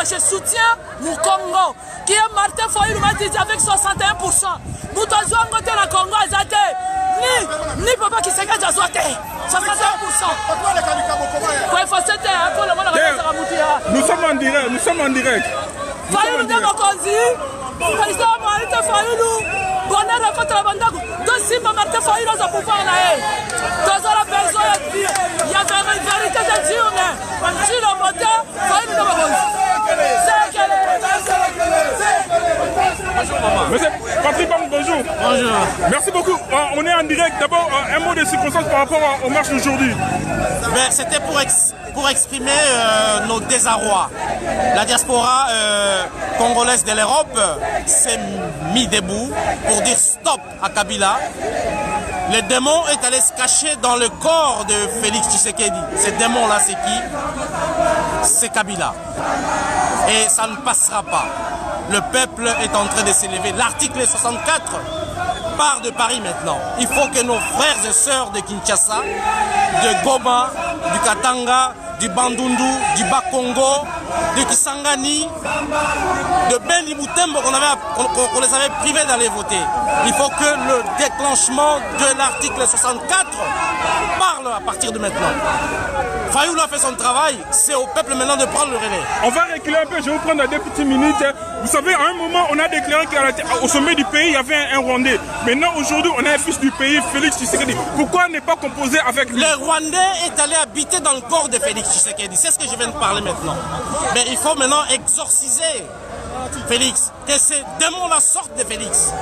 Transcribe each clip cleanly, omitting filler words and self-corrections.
Je soutiens mon Congo qui est Martin Fayulu m'a dit avec 61%. Nous avons voté la Congo à Zate. Ni papa qui s'engage à Zate. 61%. Nous sommes en direct, nous sommes en direct. Fayulu de Mokonzi, président Martin Fayulu, bonheur contre la bande. Deux Simba Martin Fayulu dans le pouvoir là. Deux ans la personne, il y a une vérité de Dieu. Si le voteur, Fayulu de Mokonzi. Monsieur Patrick Bang, bonjour. Bonjour. Merci beaucoup. On est en direct. D'abord, un mot de circonstance par rapport aux marches d'aujourd'hui. C'était pour exprimer nos désarrois. La diaspora congolaise de l'Europe s'est mise debout pour dire stop à Kabila. Le démon est allé se cacher dans le corps de Félix Tshisekedi. Ce démon-là, c'est qui? C'est Kabila. Et ça ne passera pas. Le peuple est en train de s'élever. L'article 64 part de Paris maintenant. Il faut que nos frères et sœurs de Kinshasa, de Goma, du Katanga, du Bandundu, du Bas-Congo, de Kisangani, de Beni Boutembo qu'on les avait privés d'aller voter. Il faut que le déclenchement de l'article 64 parle à partir de maintenant. Fayulu a fait son travail, c'est au peuple maintenant de prendre le relais. On va reculer un peu, je vais vous prendre à 2 petites minutes. Vous savez, à un moment, on a déclaré qu'au sommet du pays, il y avait un Rwandais. Maintenant, aujourd'hui, on a un fils du pays, Félix Tshisekedi. Pourquoi ne pas composer avec lui? Le Rwandais est allé habiter dans le corps de Félix Tshisekedi. C'est ce que je viens de parler maintenant. Mais il faut maintenant exorciser Félix. Que ces démons-là sortent de Félix.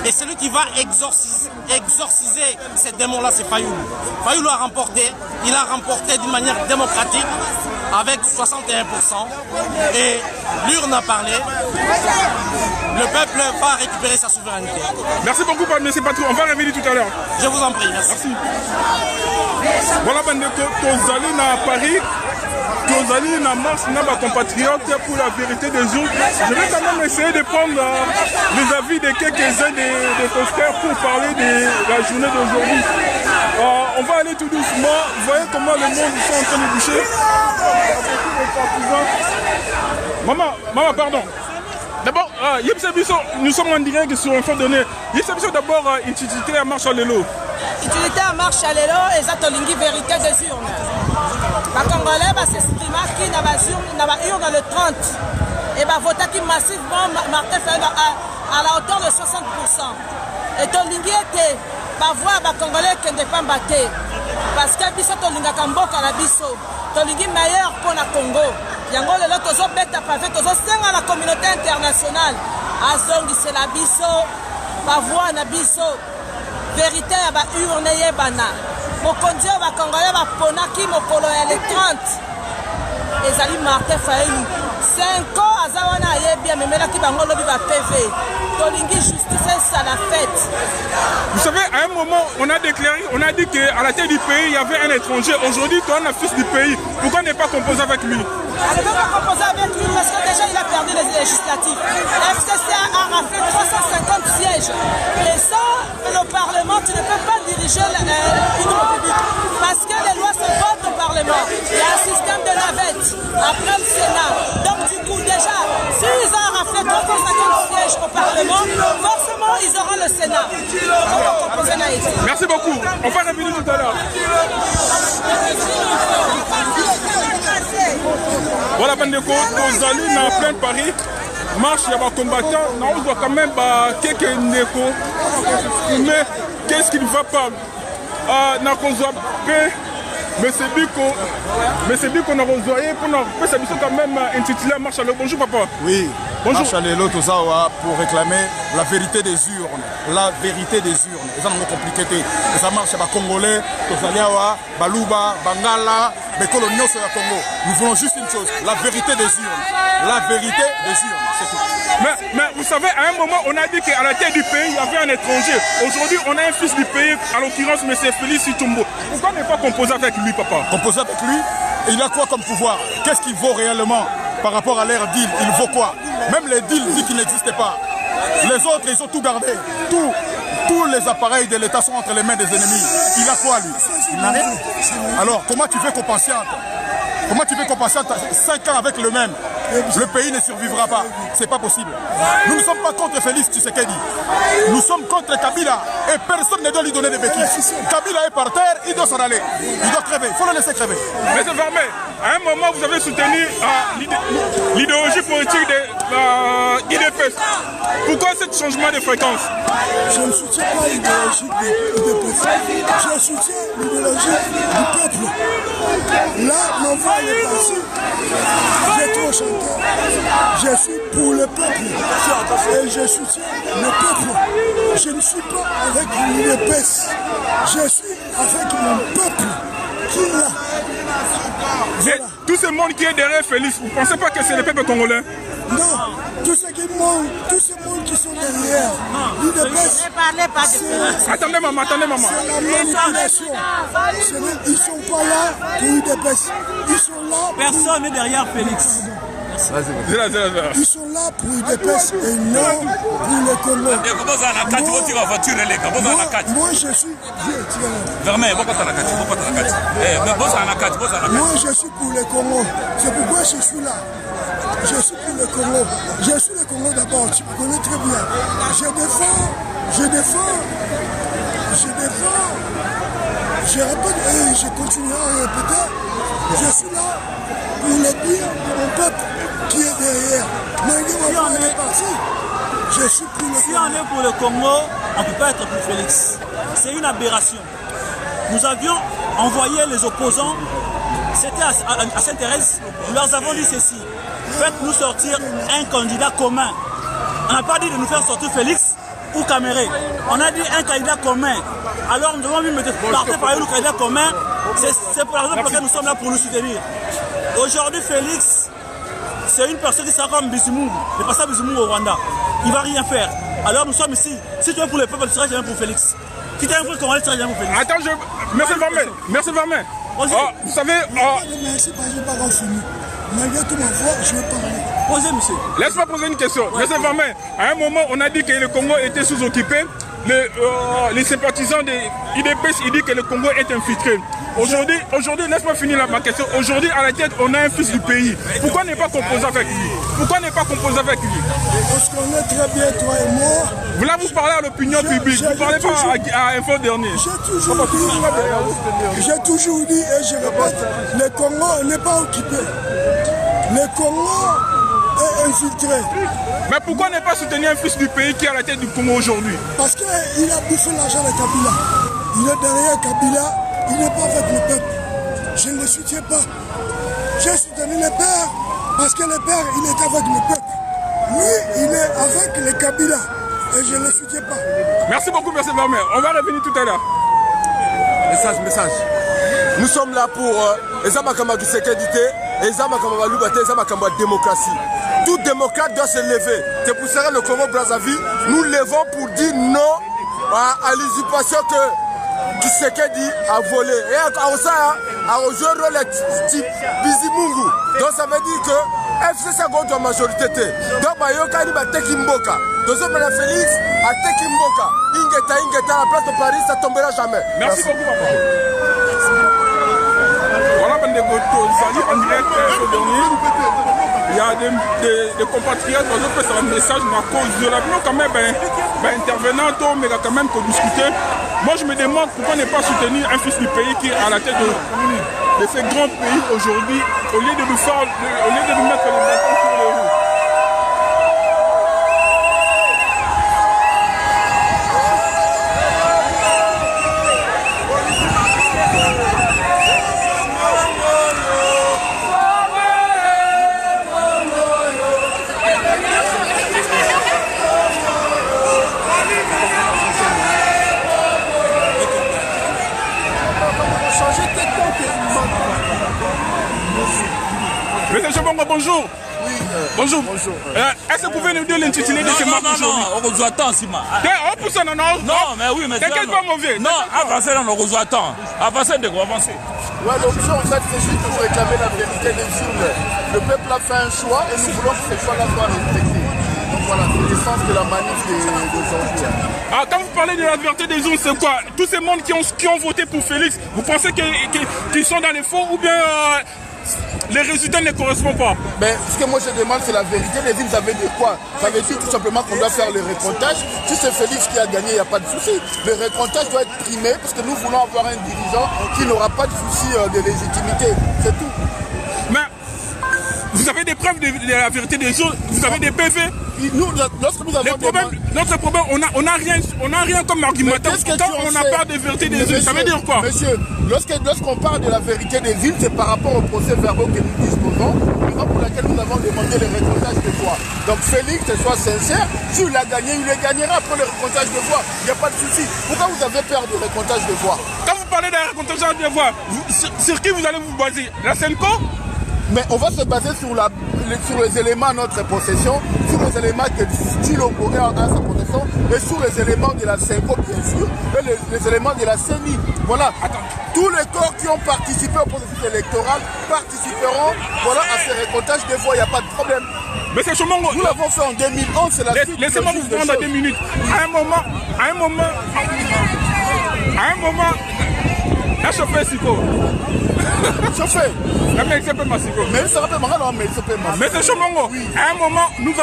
Et celui qui va exorciser ces démons-là, c'est Fayulu. Fayulu a remporté. Il a remporté d'une manière démocratique avec 61%. Et l'urne a parlé. Le peuple va récupérer sa souveraineté. Merci beaucoup, M. Patrou. On va revenir tout à l'heure. Je vous en prie. Merci. Voilà, Tozali à Paris. Tozali na marche na ba compatriotes pour la vérité des jours. Je vais quand même essayer de prendre les avis de quelques-uns des confrères pour parler de la journée d'aujourd'hui. On va aller tout doucement. Vous voyez comment le monde sont en train de boucher. Maman, pardon. D'abord, nous sommes en direct sur Info Donné. Yipsa d'abord utilité à marche à l'élo. Utilité à marche à l'élo et ça tolingi vérité des urnes. Les Congolais s'expriment qui n'a pas urne le 30 et voté qui massivement Martin Fayulu à la hauteur de 60%. Et tolingi était voix les Congolais qui ne pas battre parce que biso tolinga kamboka la biso tolingi meilleur pour la Congo. Yango lelo tozo beta pavé tozo senga la communauté internationale azongi c'est la biso voix na biso vérité ya ba urne yebana mokonzi ya ba Congolais ba ponaki mokolo ya le 30 ezali Martin Fayulu 5 ans aza wana ayebi amemelaki bango lobi ba PV tolingi justice ça la fête. Vous savez, à un moment, on a déclaré, on a dit qu'à la tête du pays, il y avait un étranger. Aujourd'hui, toi, on a fils du pays. Pourquoi ne pas composer avec lui? Elle ne peut pas composer avec lui parce que déjà, il a perdu les législatives. La FCC a raflé 350 sièges. Et sans le Parlement, tu ne peux pas diriger une république. Parce que les lois se votent au Parlement. Il y a un système de navette après le Sénat. Donc, du coup, déjà, s'ils ont raflé 350 sièges au Parlement, forcément, ils auront le Sénat. Merci beaucoup. On va revenir tout à l'heure. Voilà, Bandeko, Tozali dans plein Paris. Marche, il y a des combattants. On voit quand même quelques néco. Mais qu'est-ce qui ne va pas? Mais c'est bien qu'on a rejoint pour nous quand même intitulé Marche à l'eau. Bonjour, papa. Oui. Bonjour. Marche à l'élo, tout ça, pour réclamer la vérité des urnes. La vérité des urnes. Et ça, c'est compliqué. Et ça marche à Congolais, Tosaliawa, Baluba, Bangala, mais coloniaux sur le Congo. Nous voulons juste une chose, la vérité des urnes. La vérité des urnes, c'est tout. Mais vous savez, à un moment, on a dit qu'à la tête du pays, il y avait un étranger. Aujourd'hui, on a un fils du pays, à l'occurrence, M. Félix Situmbo. Pourquoi ne pas composer avec lui, papa? Composer avec lui, et il a quoi comme pouvoir? Qu'est-ce qu'il vaut réellement par rapport à leur deal? Il vaut quoi? Même les deals disent qu'ils n'existaient pas. Les autres, ils ont tout gardé. Tous les appareils de l'État sont entre les mains des ennemis. Il a quoi, lui? Il n'a rien. Alors, comment tu veux qu'on patiente? Comment tu veux qu'on patiente 5 ans avec le même? Le pays ne survivra pas. C'est pas possible. Nous ne sommes pas contre Félix Tshisekedi. Nous sommes contre Kabila. Et personne ne doit lui donner des béquilles. Kabila est par terre, il doit s'en aller. Il doit crever. Il faut le laisser crever. Mais c'est Vermé, à un moment, vous avez soutenu l'idéologie politique de l'IDPS. Pourquoi ce changement de fréquence? Je ne soutiens pas l'idéologie de l'IDPS. Je soutiens l'idéologie du peuple. Là, mon voix est passée. J'ai trop chanté. Je suis pour le peuple. Et je soutiens le peuple. Je ne suis pas avec l'IDPS. Je suis avec mon peuple qui l'a. Voilà. Tout ce monde qui est derrière Félix, vous ne pensez pas que c'est le peuple congolais? Non, tous ceux qui montent, tous ces mondes qui sont derrière, l'IDPS. Ne parlez pas de Félix. Attendez, maman, attendez, maman. C'est la manipulation. Ils ne sont pas là pour l'IDPS. Ils sont là pour... Personne n'est derrière Félix. Ils sont là pour l'IDPS et non pour le Congo. Moi, je suis... Moi, je suis pour le Congo. C'est pourquoi je suis là. Je suis pour le Congo. Je suis le Congo d'abord, tu me connais très bien. Je défends. Je répète et je continuerai à répéter. Je suis là pour le bien de mon peuple qui est derrière. Malgré mon père est parti. Je suis pour le Congo. Si on est pour le Congo, on ne peut pas être pour Félix. C'est une aberration. Nous avions envoyé les opposants, c'était à Sainte-Thérèse, nous leur avons dit ceci. Faites-nous sortir un candidat commun. On n'a pas dit de nous faire sortir Félix ou Caméré. On a dit un candidat commun. Alors nous devons lui mettre partir par un candidat commun. C'est pour la raison pour laquelle nous sommes là pour nous soutenir. Aujourd'hui, Félix, c'est une personne qui sera comme Bizimungu, le passage Bizimungu au Rwanda. Il ne va rien faire. Alors nous sommes ici. Si tu es pour le peuple, tu seras jamais pour Félix. Si tu es pour le Congolais, tu seras jamais pour Félix. Attends, merci Vermé. Vous savez... Merci, je n'ai pas fini. Malgré tout ma voix, je vais parler. Posez, monsieur. Laisse-moi poser une question. Monsieur Vermé, à un moment, on a dit que le Congo était sous-occupé. Les sympathisants de l'IDPS, ils disent que le Congo est infiltré. Aujourd'hui, laisse-moi finir ma question. Aujourd'hui, à la tête, on a un fils du pays. Pourquoi ne pas composer avec lui? Parce qu'on est très bien, toi et moi. Vous là, vous parlez à l'opinion publique. Vous ne parlez pas à Info Dernier. J'ai toujours dit et je répète, le Congo n'est pas occupé. Le Congo est infiltré. Mais pourquoi ne pas soutenir un fils du pays qui est à la tête du Congo aujourd'hui? Parce qu'il a bouffé l'argent de Kabila. Il est derrière Kabila, il n'est pas avec le peuple. Je ne le soutiens pas. J'ai soutenu le père parce que le père, il est avec le peuple. Lui, il est avec le Kabila et je ne le soutiens pas. Merci beaucoup, merci Vermé. On va revenir tout à l'heure. Message. Nous sommes là pour les Amakama du sécurité, les Amakama Lubate, les Amakama démocratie. Tout démocrate doit se lever. C'est pour ça que le Congo-Brazzaville, nous levons pour dire non à l'usurpation que Tshisekedi a volé. Et à ça, à jouer le rôle de Bizimungu. Donc ça veut dire que FCC a la majorité. Donc Bayoka ni Bateki Mboka. Donc Félix a Teki Mboka. Ingeta, la place de Paris, ça ne tombera jamais. Merci beaucoup, papa. Voilà, en direct aujourd'hui. Il y a des compatriotes qui ont fait un message à cause de la quand même intervenant, mais quand même pour discuter. Moi je me demande pourquoi ne pas soutenir un fils du pays qui est à la tête de ces grands pays aujourd'hui, au lieu de nous mettre les bâtons sur les roues. Monsieur Chobongo, bonjour. Oui, bonjour. Bonjour. Est-ce que vous pouvez nous dire l'intitulé de ce match aujourd'hui? Non, on reçoit tant, Sima. On pousse non, non. Non, mais oui, mais t'inquiète pas, mauvais. Non, avancez, on reçoit tant. Avancez, de quoi avancer. Ouais, l'option en fait, c'est juste pour réclamer la vérité des urnes. Le peuple a fait un choix et nous voulons que ce choix-là soit respecté. Donc voilà, c'est l'essence de la manif d'aujourd'hui. Ah, quand vous parlez de la vérité des urnes, c'est quoi? Tous ces mondes qui ont voté pour Félix, vous pensez qu'ils sont dans les faux ou bien les résultats ne correspondent pas? Mais ce que moi je demande, c'est la vérité des urnes. Ça veut dire quoi? Ça veut dire tout simplement qu'on doit faire le recomptage. Si c'est Félix qui a gagné, il n'y a pas de souci. Le recomptage doit être primé parce que nous voulons avoir un dirigeant qui n'aura pas de souci de légitimité. C'est tout. Mais vous avez des preuves de la vérité des urnes? Vous avez des PV? Nous, lorsque nous avons notre problème, on n'a rien comme argumentaire. Quand on n'a pas de vérité des urnes, ça veut dire quoi? Monsieur, lorsqu'on parle de la vérité des urnes, c'est par rapport au procès-verbaux que nous disposons, raison pour laquelle nous avons demandé le recomptage de voix. Donc Félix, soit sincère, s'il a gagné, il le gagnera après le recomptage de voix. Il n'y a pas de souci. Pourquoi vous avez peur du recomptage de voix? Quand vous parlez d'un recomptage de voix, sur qui vous allez vous baser? La Senco? Mais on va se baser sur les éléments à notre possession, sur les éléments que Thilo Boré a à sa possession, et sur les éléments de la Senco, bien sûr, et les éléments de la CENI. Voilà. Tous les corps qui ont participé au processus électoral participeront à ce recomptage des voix, il n'y a pas de problème. Mais c'est Chobongo. Nous l'avons fait en 2011, c'est la suite. Laissez-moi vous prendre 2 minutes. À un moment, la chauffeur Siko. Chauffeur. Mais il s'appelle Massiko. Mais il s'appelle Marano, mais il s'appelle Massiko. Mais c'est Chobongo. Oui. À un moment, nous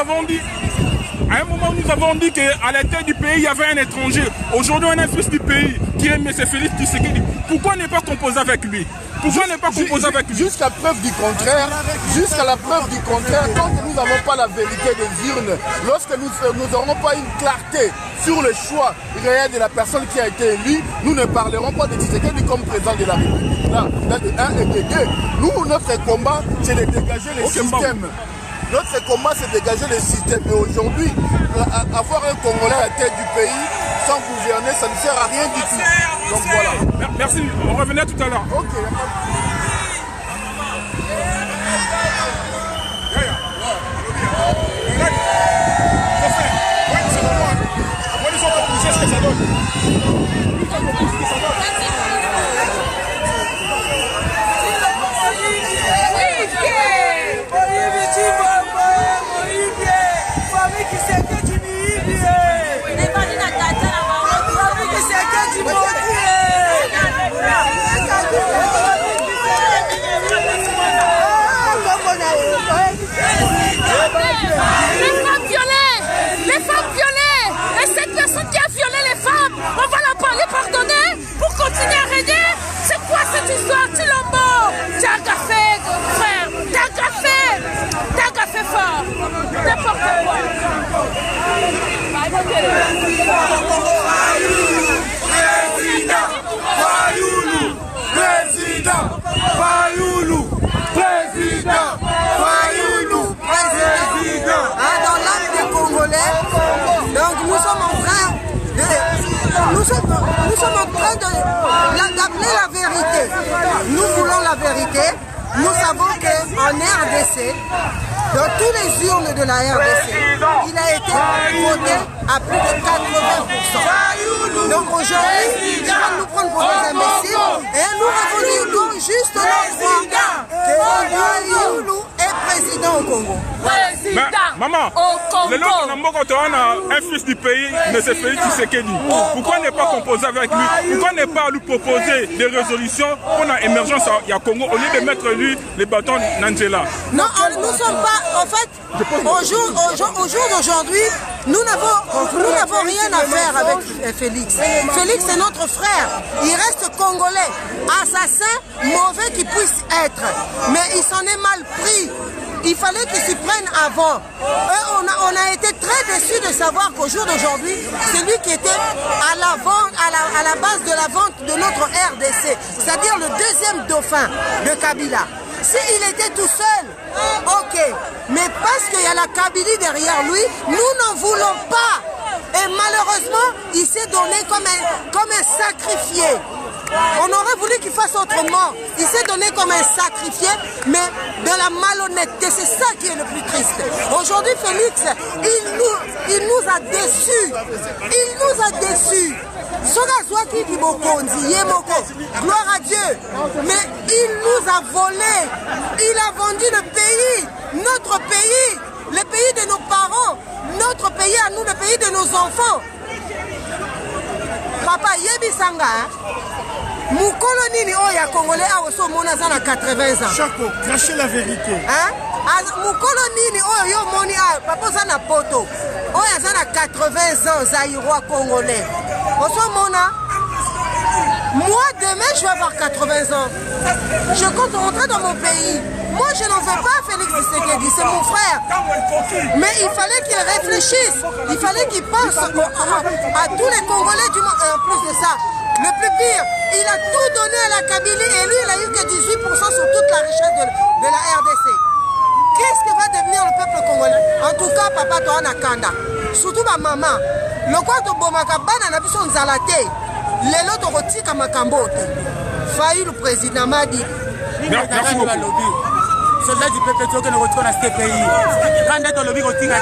avons dit qu'à la tête du pays, il y avait un étranger. Aujourd'hui, on a un fils du pays qui est M. Félix Tshisekedi. Pourquoi ne pas composer avec lui? Pourquoi ne pas composer avec lui? Jusqu'à preuve du contraire, jusqu'à la preuve du contraire, tant que nous n'avons pas la vérité des urnes, lorsque nous n'aurons pas une clarté sur le choix réel de la personne qui a été élue, nous ne parlerons pas de Tshisekedi comme président de la République. Là, de 1 et de 2. Nous, notre combat, c'est de dégager les systèmes. Notre combat, c'est de dégager les systèmes. Et aujourd'hui, avoir un Congolais à la tête du pays sans gouverner, ça ne sert à rien du tout. Donc voilà. Merci, on revenait tout à l'heure. Ok. Les femmes violées, et cette personne qui a violé les femmes, on va la parler, pardonner, pour continuer à régner. C'est quoi cette histoire, Tilombo? T'as un café, frère, t'as un café fort, n'importe quoi. Président Fayoulou, président Fayoulou, président. Dans l'âme des Congolais, donc nous sommes en train d'appeler la vérité. Nous voulons la vérité. Nous savons qu'en RDC, dans tous les urnes de la RDC, il a été voté à plus de 80%. Donc aujourd'hui, ils vont nous prendre pour des imbéciles et nous revendiquons juste notre droit que Fayoulou est président au Congo. Maman, le nom de Nambokoto, on a un fils du pays, M. Félix Tshisekedi. Pourquoi ne pas composer avec lui? Pourquoi ne pas lui proposer des résolutions pour l'émergence à Congo au lieu de mettre lui les bâtons d'Angela? Non, nous ne sommes pas, en fait, au jour d'aujourd'hui, nous n'avons rien à faire avec Félix. Félix est notre frère. Il reste congolais, assassin, mauvais qu'il puisse être. Mais il s'en est mal pris. Il fallait qu'ils s'y prennent avant. On a été très déçus de savoir qu'au jour d'aujourd'hui, c'est lui qui était à la base de la vente de notre RDC, c'est-à-dire le deuxième dauphin de Kabila. S'il était tout seul, ok. Mais parce qu'il y a la Kabylie derrière lui, nous n'en voulons pas. Et malheureusement, il s'est donné comme un sacrifié. On aurait voulu qu'il fasse autrement. Il s'est donné comme un sacrifié, mais de la malhonnêteté. C'est ça qui est le plus triste. Aujourd'hui, Félix, il nous a déçus. Il nous a déçus. Gloire à Dieu. Mais il nous a volé. Il a vendu le pays, notre pays, le pays de nos parents, notre pays à nous, le pays de nos enfants. Papa, yebi sanga, mukolo nini oya congolais a oso mona za na 80 ans. Chaco, crachez la vérité. Hein? Mukolo nini oyo yo moni a papa za na poto. Oya za na 80 ans zaïrois congolais. Oso mona. Moi demain je vais avoir 80 ans. Je compte rentrer dans mon pays. Moi je n'en veux pas Félix Tshisekedi, c'est mon frère. Mais il fallait qu'il réfléchisse. Il fallait qu'il pense à tous les Congolais du monde. Et en plus de ça, le plus pire, il a tout donné à la Kabylie et lui il a eu que 18% sur toute la richesse de la RDC. Qu'est-ce que va devenir le peuple congolais? En tout cas, papa toi na kanda. Surtout ma maman. Le quoi de Bomakabana na biso nzalate. Lelo tokotika makambo te. Failli le président m'a dit. Merci beaucoup. Soldat du peuple qui ne retourne à ce pays. Quand est-ce que le lobby retire à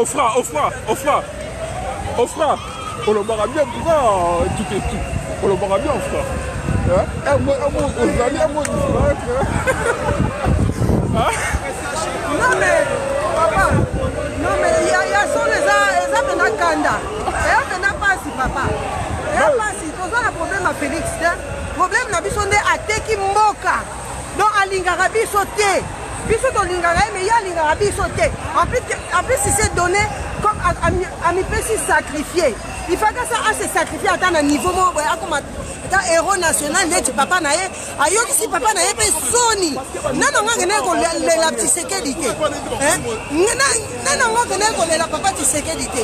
Ofra. On le barra bien, tout est tout. On le barra bien, Ofra. Un mot disparaître. Non mais, papa, non mais il y a les amena kanda. Et amena pasi, papa. Et pasi, tu as un problème à Félix. Problème na biso nde ateki mboka. Donc alingara biso te. Biso to lingara mais il y a lingara biso te. En plus il s'est donné comme à mi pesi sacrifié. Il faut que ça a se sacrifier à un niveau mo comme un héros national net papa na ye ayoki si papa na ye pe soni nana ngane ko la Tshisekedi te hein nana ngane ko la papa Tshisekedi te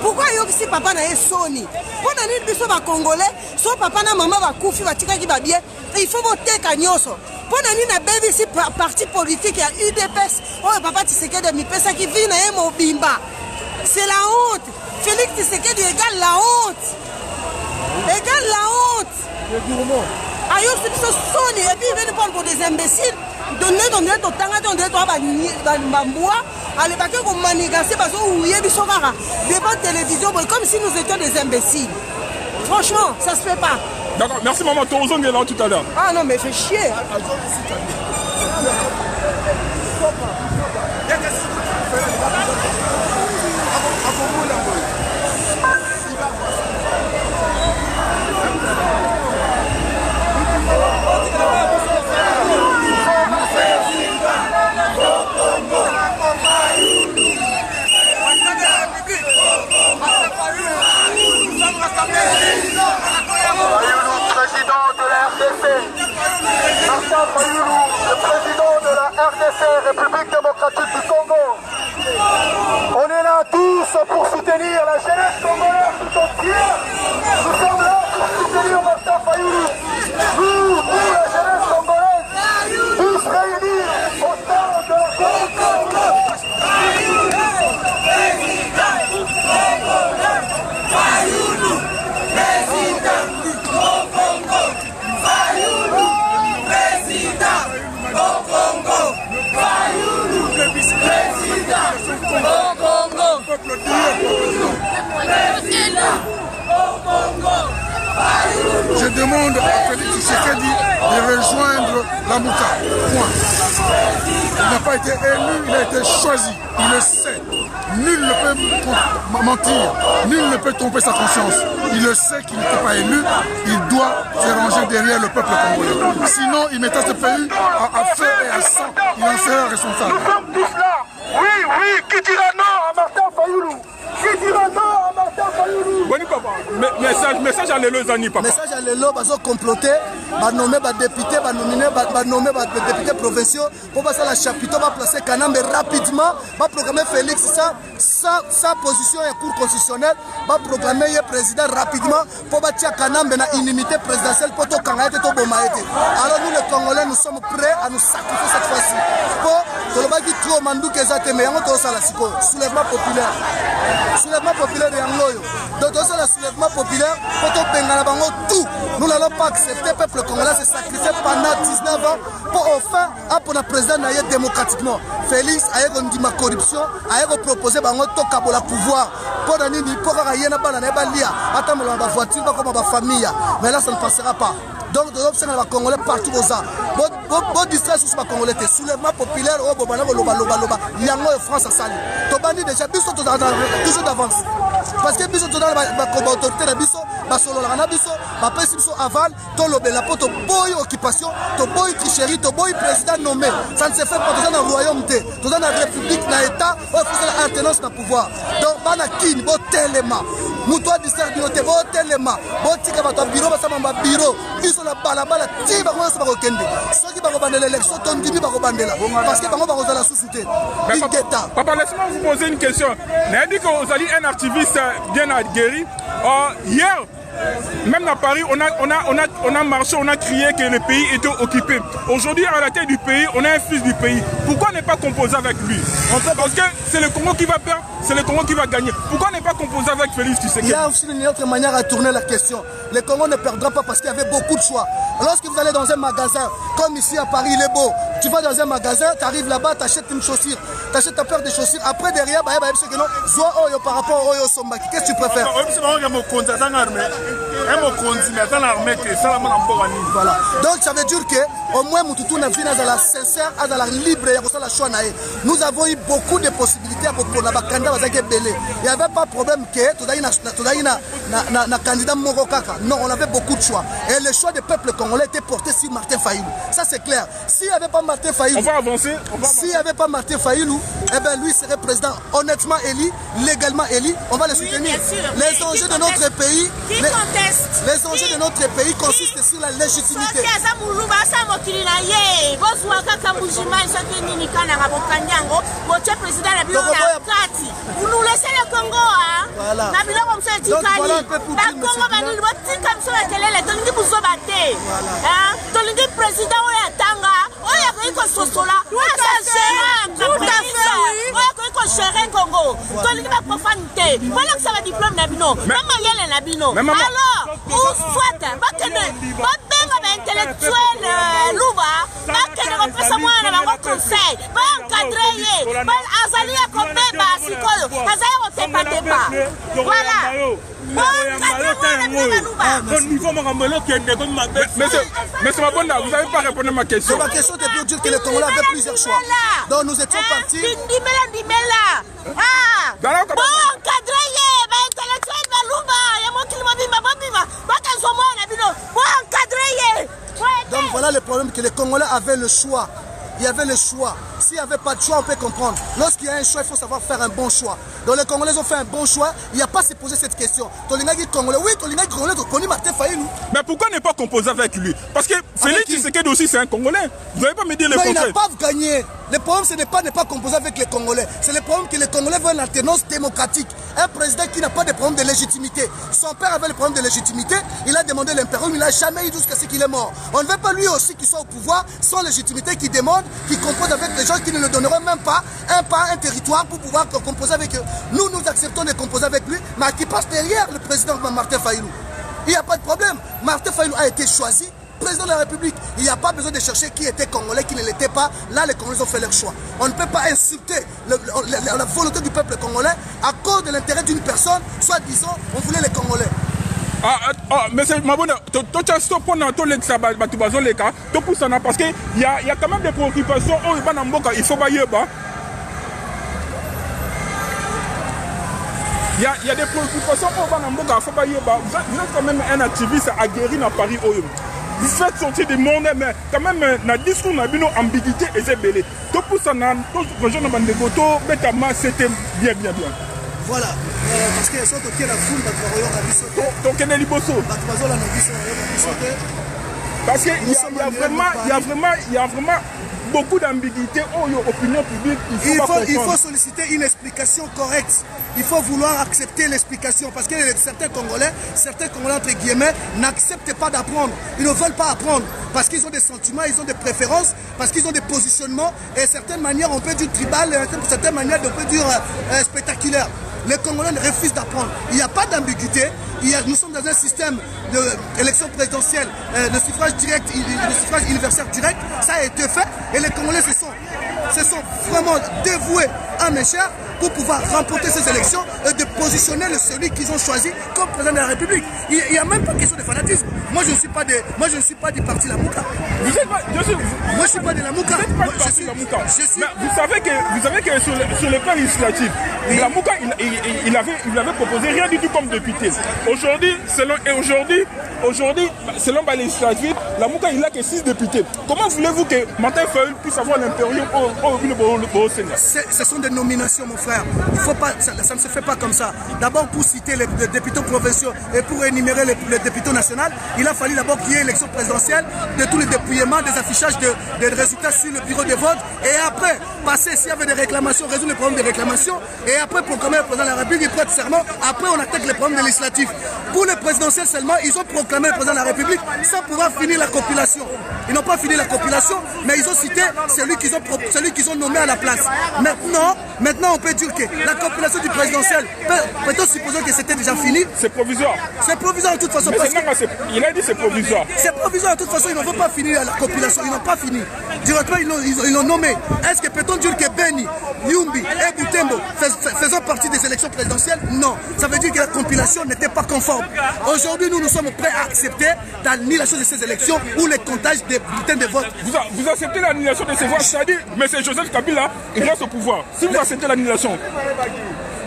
pourquoi ayoki si papa na ye soni pona ni biso ba congolais so papa na mama ba kufi ba tikaki ba bien il faut voter kanyoso pona ni na bebi si parti politique ya UDPS oh papa Tshisekedi mi pesa ki vina ye mobimba c'est la honte. Félix Tshisekedi égale la honte. Égale la honte. Ayo c'est ce soni et puis il vient prendre pour des imbéciles. Donner ton tanga ton droit bamboua aller baquer comme manigacer parce que ouye biso kara débat télévision comme si nous étions des imbéciles. Franchement, ça se fait pas. D'accord, merci maman, Torozong est là tout à l'heure. Ah non mais fais chier. Président de la RDC, Martin Fayulu, le président de la RDC, République démocratique du Congo. On est là tous pour soutenir la jeunesse congolaise tout entière. Nous sommes là pour soutenir Martin Fayulu. Nous, la jeunesse congolaise, tous réunis au sein de la Congo. Je demande à Félix Tshisekedi de rejoindre la Mouka. Point. Il n'a pas été élu, il a été choisi. Il le sait. Nul ne peut mentir. Nul ne peut tromper sa conscience. Il le sait qu'il n'était pas élu. Il doit se ranger derrière le peuple congolais. Sinon, il mettra ce pays à feu et à sang. Il en sera responsable. Nous sommes tous là. Oui, qui dira non à Martin Fayulu? Qui dira non à Martin Fayulu? Boni papa, message à l'élo Zani papa. Message à l'élo, parce qu'on complotait. nommer des députés, nommer des députés provinciaux pour passer à la chapiteau, va placer Kanambe rapidement, va programmer Félix sa position et cour constitutionnelle, va proclamer le président rapidement pour bâtir Kanambe na inimité présidentielle pour tout Kangaete tout Bomaete. Alors nous les Congolais, nous sommes prêts à nous sacrifier cette fois-ci. Pour le baki trop mandou que ça te met en tosa la siko. Soulèvement populaire. Soulèvement populaire et angloyo. Donc tosa la soulèvement populaire pour tout Bengala bango tout. Nous n'allons pas accepter peuple congolais se sacrifier pendant 19 ans pour enfin pour le président naïe démocratiquement. Félix a dit ma corruption, a proposé bango to kabola pouvoir. Pour donner ni pour rien na bana na balia. Attends la voiture pas comme ma famille. Mais là ça ne passera pas. Donc, nous observons les Congolais partout aux arts. Bon distraction sur les Congolais, soulèvement populaire, oh, Bobana, Loba, Yango et France à Sali. Tobani déjà, Bisso, toujours d'avance. Parce que Bisso, dans la autorité de Bisso, Basolo, la Bisso, ma Bisso aval, Tolobé, la pote, boy occupation, to boy tricherie, to boy président nommé. Ça ne se fait pas dans le royaume, dans la république, dans l'État, on fait la alternance dans le pouvoir. Donc, Banakin, bon téléma. Moutoua distribué, bon téléma. Bon tika, votre bureau, ça bureau. La balabala ti bango so bakokende soki bakobandela l'élection tondimi bakobandela parce que bango bakozala sous-souté papa laisse-moi vous poser une question. N'a dit que vous allez un activiste bien aguerri hier même à Paris on a marché, on a crié que le pays était occupé. Aujourd'hui à la tête du pays on a un fils du pays. Pourquoi ne pas composer avec lui? Parce que c'est le Congo qui va perdre, c'est le Congo qui va gagner. Pourquoi ne pas composer avec Félix Tshisekedi? Il y a aussi une autre manière à tourner la question. Le Congo ne perdra pas parce qu'il y avait beaucoup de choix. Lorsque vous allez dans un magasin, comme ici à Paris, il est beau, tu vas dans un magasin, tu arrives là-bas, tu achètes une chaussure, tu achètes ta paire de chaussures, après derrière, par rapport au Sombaki, qu'est-ce que tu préfères? Voilà. Donc ça veut dire que au moins Moutoutou n'a vu la sincère, à la libre, nous avons eu beaucoup de possibilités pour la Bakanda. Il n'y avait pas de problème que tu as un candidat Morokaka. Non, on avait beaucoup de choix. Et le choix du peuple congolais était porté sur Martin Fayulu. Ça c'est clair. S'il n'y avait pas Martin Fayulu, on va avancer. S'il n'y avait pas Martin Fayulu, eh ben lui serait président honnêtement élu, légalement élu. On va le soutenir. Les enjeux de notre pays, les enjeux de notre pays consistent sur la légitimité. Vous nous laissez le Congo, hein? Voilà. Donc voilà un peu pour dire, mais c'est ma bonne, vous n'avez pas répondu à ma question. Ma question était pour dire que les Congolais avaient plusieurs choix. Donc nous étions partis. Donc voilà le problème, que les Congolais avaient le choix. Il y avait le choix. S'il n'y avait pas de choix, on peut comprendre. Lorsqu'il y a un choix, il faut savoir faire un bon choix. Donc les Congolais ont fait un bon choix. Il n'y a pas à se poser cette question. Congolais, oui, Congolais, tu connais Martin Fayulu. Mais pourquoi ne pas composer avec lui? Parce que Félix Tshisekedi aussi, c'est un Congolais. Vous n'allez pas me dire le contraire. Il n'a pas gagné. Le problème, ce n'est pas ne pas composer avec les Congolais. C'est le problème que les Congolais veulent une alternance démocratique. Un président qui n'a pas de problème de légitimité. Son père avait le problème de légitimité. Il a demandé l'impérium. Il n'a jamais eu jusqu'à ce qu'il est mort. On ne veut pas lui aussi qu'il soit au pouvoir sans légitimité, qui demande, qui compose avec les gens qui ne le donneront même pas un territoire pour pouvoir composer avec eux. Nous acceptons de composer avec lui, mais qui passe derrière le président Martin Fayulu. Il n'y a pas de problème. Martin Fayulu a été choisi président de la République. Il n'y a pas besoin de chercher qui était Congolais, qui ne l'était pas. Là, les Congolais ont fait leur choix. On ne peut pas insulter la volonté du peuple congolais à cause de l'intérêt d'une personne, soit disant, on voulait les Congolais. Mais c'est ma bonne. Tu as stoppé pendant tout le cas, parce qu'il y a quand même des préoccupations. Il faut pas y aller. Il y a des préoccupations. Vous êtes quand même un activiste aguerri dans Paris. Vous faites sortir du monde, mais quand même, dans le discours, on a une ambiguïté et c'est belé. Tout pour ça, c'était bien. Voilà, parce que la foule, donc, Parce qu'il y a vraiment beaucoup d'ambiguïté aux opinions publiques. Il faut solliciter une explication correcte. Il faut vouloir accepter l'explication parce que certains Congolais entre guillemets, n'acceptent pas d'apprendre. Ils ne veulent pas apprendre parce qu'ils ont des sentiments, ils ont des préférences, parce qu'ils ont des positionnements et certaines manières, on peut dire tribal, certaines manières, on peut dire spectaculaire. Les Congolais refusent d'apprendre. Il n'y a pas d'ambiguïté. Nous sommes dans un système d'élection présidentielle, de suffrage direct, de suffrage universel direct. Ça a été fait et les Congolais se sont vraiment dévoués à mes chers pour pouvoir remporter ces élections et de positionner celui qu'ils ont choisi comme président de la République. Il n'y a même pas question de fanatisme. Moi, je ne suis pas du parti Lamouka. Moi, je ne suis pas de Lamouka. Vous savez que sur le plan législatif, Lamouka, il avait proposé rien du tout comme député. Aujourd'hui, selon la législative, Lamouka, il n'a que 6 députés. Comment voulez-vous que Martin Fayulu puisse avoir l'impérium au Sénat? Ce sont des nominations, mon frère. Il faut pas, ça ne se fait pas comme ça. D'abord, pour citer les députés provinciaux et pour énumérer les députés nationaux, il a fallu d'abord qu'il y ait élection présidentielle, de tous les dépouillements, des affichages des résultats sur le bureau de vote. Et après, passer s'il y avait des réclamations, résoudre les problèmes des réclamations. Et après, proclamer le président de la République, il prête serment. Après, on attaque les problèmes législatifs. Pour les présidentielles seulement, ils ont proclamé le président de la République sans pouvoir finir la compilation. Ils n'ont pas fini la compilation, mais ils ont cité celui qu'ils ont nommé à la place. Maintenant, on peut dire que la compilation du présidentiel, peut-on supposer que c'était déjà fini? C'est provisoire. C'est provisoire de toute façon. Il a dit c'est provisoire. C'est provisoire de toute façon, ils ne vont pas finir la compilation. Ils n'ont pas fini. Directement, ils l'ont nommé. Est-ce que peut-on dire que Beni, Yumbi et Butembo faisant partie des élections présidentielles? Non. Ça veut dire que la compilation n'était pas conforme. Aujourd'hui, nous sommes prêts à accepter l'annulation de ces élections ou le comptage des bulletins de vote. Vous acceptez l'annulation de ces votes, c'est-à-dire, mais c'est Joseph Kabila, il reste au pouvoir. Si vous acceptez l'annulation,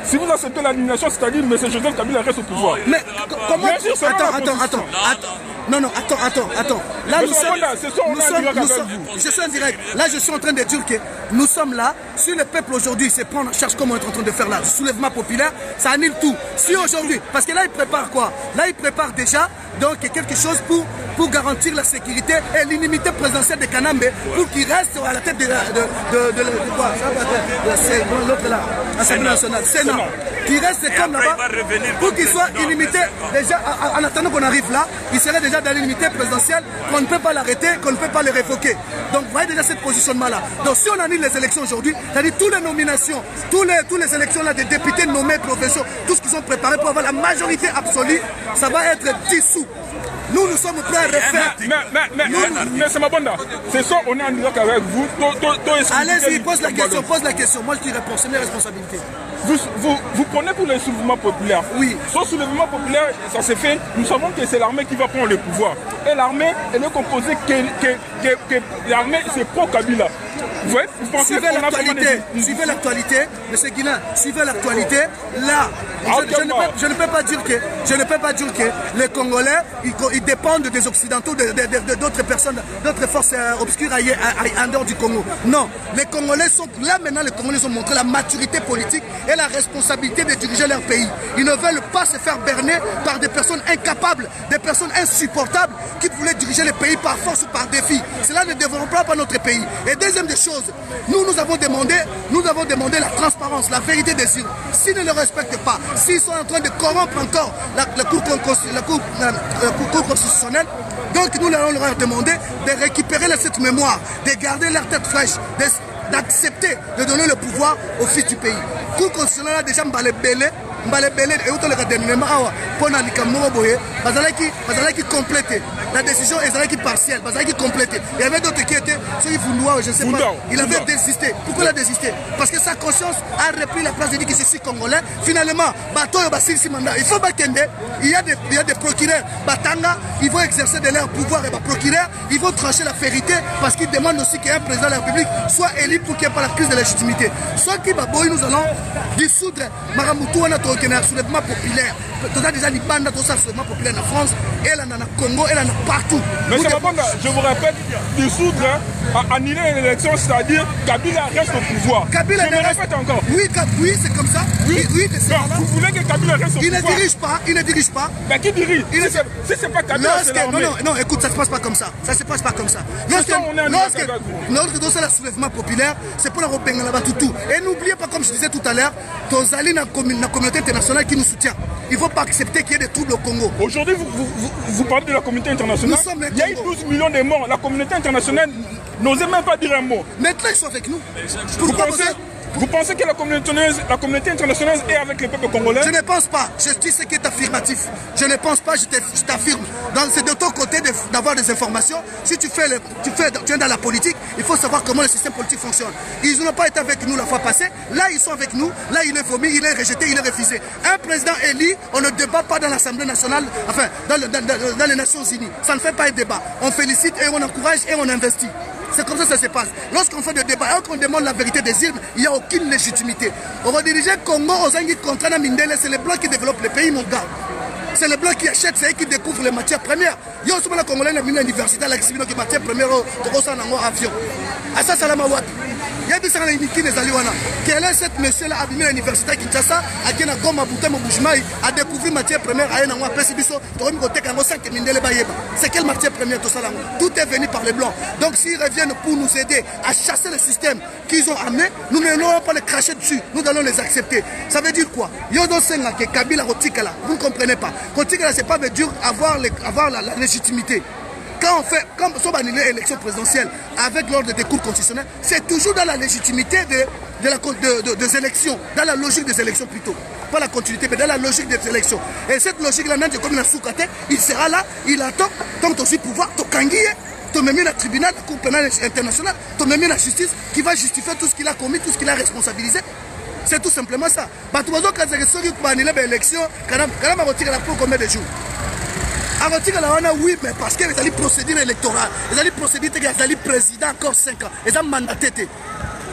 c'est-à-dire, mais c'est Joseph Kabila reste au pouvoir. Mais comment... Attends. Là, je suis en direct. Là, je suis en train de dire que nous sommes là. Si le peuple aujourd'hui se prend en charge comme on est en train de faire là, le soulèvement populaire, ça annule tout. Si aujourd'hui, parce que là, il prépare quoi? Là, il prépare déjà donc quelque chose pour garantir la sécurité et l'inimité présidentielle de Kanambe pour qu'il reste à la tête de quoi? L'autre là, l'Assemblée nationale, Sénat. Qui reste comme là-bas pour qu'il soit illimité. Déjà, en attendant qu'on arrive là, il serait déjà dans l'illimité présidentielle, qu'on ne peut pas l'arrêter, qu'on ne peut pas le révoquer. Donc, vous voyez déjà ce positionnement-là. Donc, si on annule les élections aujourd'hui, c'est-à-dire toutes les nominations, toutes les élections là des députés nommés provinciaux, tout ce qu'ils ont préparé pour avoir la majorité absolue, ça va être dissous. Nous sommes prêts à refaire. Mais c'est ma bande. C'est ça, on est en direct avec vous. Allez-y, pose la question. Moi, je dis réponse, c'est mes responsabilités. Vous prenez pour le soulèvement populaire. Oui. Ce soulèvement populaire, ça s'est fait. Nous savons que c'est l'armée qui va prendre le pouvoir. Et l'armée, elle est composée que l'armée, c'est pro-Kabila. Vous pensez suivez l'actualité, M. Guilain, suivez l'actualité. Là, je ne peux pas dire que les Congolais, ils dépendent des Occidentaux, d'autres personnes, d'autres forces obscures en dehors du Congo. Non, les Congolais sont là maintenant. Les Congolais ont montré la maturité politique et la responsabilité de diriger leur pays. Ils ne veulent pas se faire berner par des personnes incapables, des personnes insupportables qui voulaient diriger le pays par force ou par défi. Cela ne développera pas notre pays. Et deuxième des choses, nous avons demandé la transparence, la vérité des urnes. S'ils ne le respectent pas, s'ils sont en train de corrompre encore la Cour constitutionnelle, donc nous allons leur demander de récupérer cette mémoire, de garder leur tête fraîche, d'accepter de donner le pouvoir au fils du pays. Cour constitutionnelle a déjà mbalebele et autres dernièrement pour qui compléter la décision est partielle, qui compléter. Il y avait d'autres qui étaient celui vouloir, je ne sais pas. Il avait désisté. Pourquoi il a désisté? Parce que sa conscience a repris la place de dire que je suis congolais. Finalement, il faut Bakende. Il y a des procureurs Batanga, ils vont exercer de leur pouvoir et procureurs, ils vont trancher la vérité parce qu'ils demandent aussi qu'un président de la République soit élu pour qu'il n'y ait pas la crise de légitimité. Soit qui nous allons dissoudre Maramoutou un soulèvement populaire. Tu as déjà l'Ibanda, tout ça, soulèvement populaire en France, et là, dans le Congo, et là, partout. Mais je vous répète, dissoudre, annuler l'élection, c'est-à-dire Kabila reste au pouvoir. Kabila je me répète encore. Oui, c'est comme ça. Oui, que c'est vous voulez que Kabila reste au pouvoir? Il ne dirige pas. Ben qui dirige? Si c'est pas Kabila, c'est l'armée. Non, écoute, ça se passe pas comme ça. Ça se passe pas comme ça. Lorsque dans le soulèvement populaire, c'est pour la repérer là-bas tout. Et n'oubliez pas, comme je disais tout à l'heure, Tozali la communauté internationale qui nous soutient. Il ne faut pas accepter qu'il y ait des troubles au Congo. Aujourd'hui, vous parlez de la communauté internationale. Il y a eu 12 millions de morts. La communauté internationale n'osait même pas dire un mot. Maintenant, ils sont avec nous. Vous pensez que la communauté internationale est avec le peuple congolais? Je ne pense pas. Je dis ce qui est affirmatif. Je ne pense pas, je t'affirme. C'est de ton côté d'avoir des informations. Si tu es dans la politique, il faut savoir comment le système politique fonctionne. Ils n'ont pas été avec nous la fois passée. Là, ils sont avec nous. Là, il est vomi, il est rejeté, il est refusé. Un président élu, on ne débat pas dans l'Assemblée nationale, enfin, dans les Nations Unies. Ça ne fait pas un débat. On félicite et on encourage et on investit. C'est comme ça que ça se passe. Lorsqu'on fait des débats et qu'on demande la vérité des urnes, il n'y a aucune légitimité. On va diriger Congo aux Anguilles contre Mindele, c'est les Blancs qui développent le pays, mon gars. C'est les Blancs qui achètent, c'est eux qui découvrent les matières premières. Il y a aussi les Congolais qui ont l'université, qui ont matières premières, qui ont avion. À ça, c'est la mawat. Il y a des gens qui sont allés. Quel est cet monsieur-là à l'université à Kinshasa, à qui a Goma Bouté Moboujimaï, à découvrir matière première, à Yenangwa, Pessibiso, c'est quelle matière première tout ça là? Tout est venu par les Blancs. Donc s'ils reviennent pour nous aider à chasser le système qu'ils ont amené, nous n'allons pas les cracher dessus, nous allons les accepter. Ça veut dire quoi? Yodo Senga, que Kabila Rotikala, vous ne comprenez pas. Rotikala, c'est pas dur avoir la légitimité. Quand on fait, comme on annule l'élection présidentielle avec l'ordre des cours constitutionnels, c'est toujours dans la légitimité des élections, dans la logique des élections plutôt. Pas la continuité, mais dans la logique des élections. Et cette logique-là, comme la Soukate, il sera là, il attend, tant que tu pouvoir, tu kanguies, tu mets le tribunal, la Cour pénale internationale, tu mets la justice qui va justifier tout ce qu'il a commis, tout ce qu'il a responsabilisé. C'est tout simplement ça. Quand tu as annulé l'élection, quand on a retiré la pour combien de jours? Oui, mais parce qu'ils ont procédure électorale, ils ont procédure, ils ont président encore 5 ans, ils ont mandaté.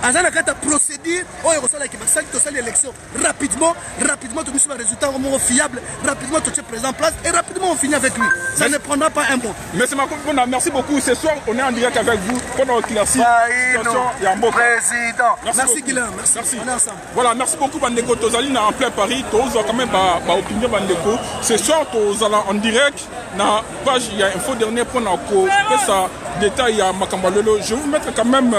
Ils ont procédure, ils ont l'élection rapidement, tu as un résultat fiable, rapidement tu es présent en place et rapidement on finit avec lui. Ça ne prendra pas un mois. Merci beaucoup. Ce soir, on est en direct avec vous pendant l'éclaircie. Président. Merci Guilain. Merci. On est ensemble. Voilà, merci beaucoup Bandeko. Tozali en plein Paris, Tozo quand même opinion Bandeko. Ce soir, Tozala en direct. Na page, il y a info dernier pour ça détail à Makambalolo. Je vais vous mettre quand même.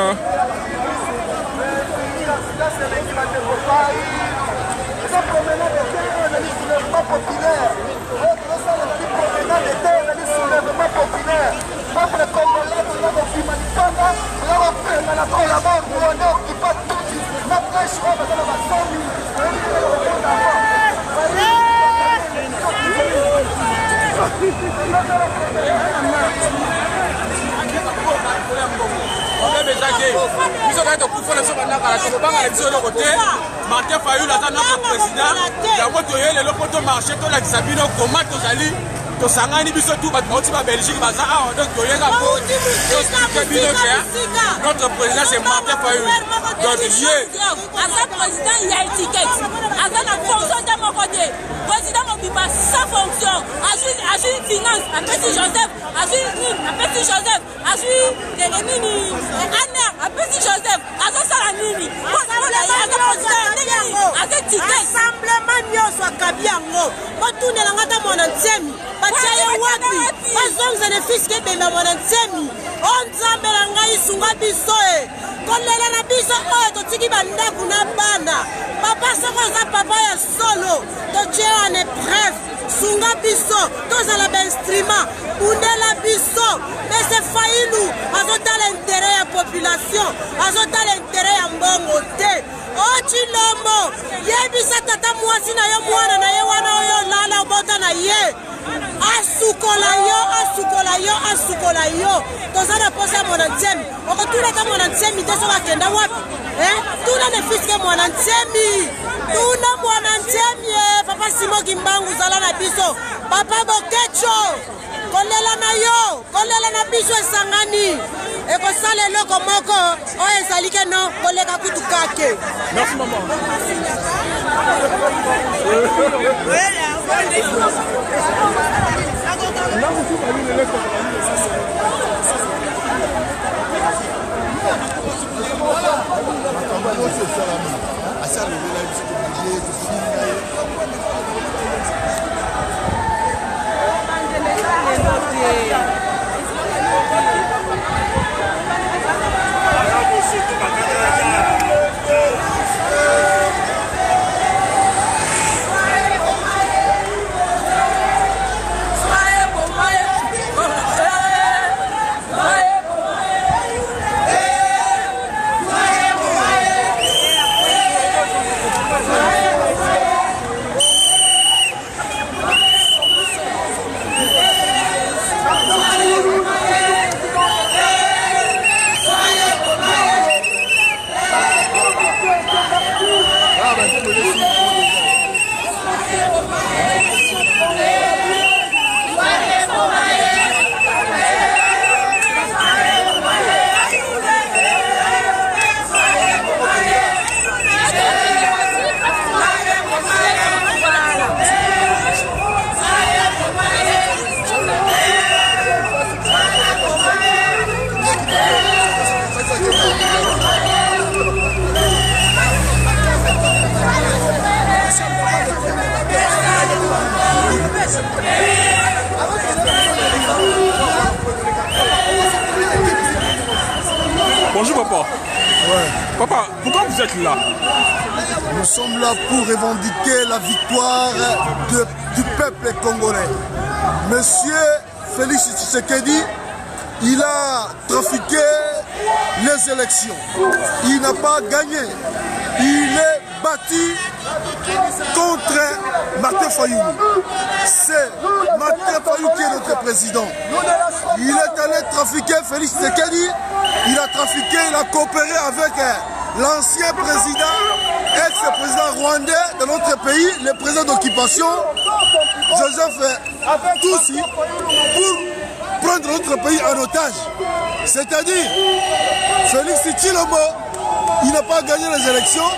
Martin Fayulu aza notre président yango toyele eloko tomarché tolakisa bino koma tozali tosangani biso tu bato bauti ba Belgique baza awa donc toyenga po toexplike bino ke notre président c'est Martin Fayulu donc ye aza président ya étiquette aza na fonction te moko te président mobimba sans fonction azwi finance apesi Joseph azwi nini apesi Joseph azwi nini aner apesi Joseph azosala nini rassemblement nyonso akabi yango botundelanga ta mwana ntsemi batia ye wapi bazongisa ne fiske ebemba mwana ntsemi onzambela ngai sunga biso e kolela na biso oyo totiki bandako na bana papa soko aza papa ya solo totie ane bref sunga biso tozala bainstrument bundela biso mese Fayulu azotala intere ya population azotala intere ya mbongo te o Chilombo yebisa tata mwasi na yo mwana na ye wana oyo lala obota na ye asukola yo toza na posa ya mwana ntsemi okotuna ta mwana ntsemi te soki akenda wapi tuna ne fiske mwana ntsemi tuna mwana ntsemi papa Simoki Mbangu zala na biso papa Bokecho kolela na yo kolela na biso esangani ekosala eloko moko oyo ezali ke no koleka kutu kake. Merci maman. Voilà. Bonjour papa. Ouais. Papa, pourquoi vous êtes là? Nous sommes là pour revendiquer la victoire du peuple congolais. Monsieur Félix Tshisekedi, il a trafiqué les élections. Il n'a pas gagné. Il est battu contre Martin Fayulu. C'est Martin Fayulu qui est notre président. Il est allé trafiquer Félix Tshisekedi. Il a trafiqué, il a coopéré avec l'ancien président, ex-président rwandais de notre pays, le président d'occupation, Joseph Tutsi, pour prendre notre pays en otage. C'est-à-dire, Félix Tshilombo, il n'a pas gagné les élections,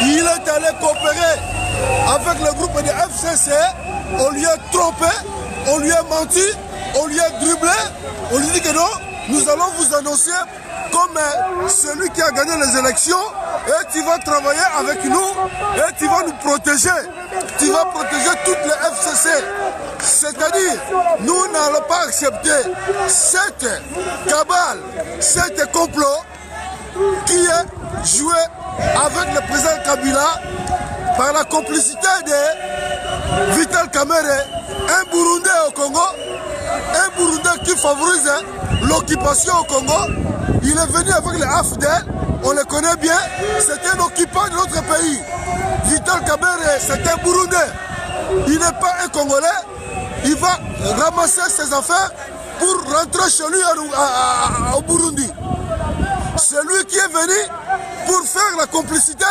il est allé coopérer avec le groupe de FCC, on lui a trompé, on lui a menti, on lui a dribblé, on lui dit que non, nous allons vous annoncer comme celui qui a gagné les élections et tu vas travailler avec nous et tu vas nous protéger. Tu vas protéger toutes les FCC. C'est-à-dire, nous n'allons pas accepter cette cabale, cet complot qui est joué avec le président Kabila par la complicité de Vital Kamerhe, un Burundais au Congo, un Burundais qui favorise l'occupation au Congo. Il est venu avec les AFDEL, on le connaît bien, c'est un occupant de notre pays. Vital Kamerhe, c'est un Burundais. Il n'est pas un Congolais, il va ramasser ses affaires pour rentrer chez lui au Burundi. C'est lui qui est venu pour faire la complicité,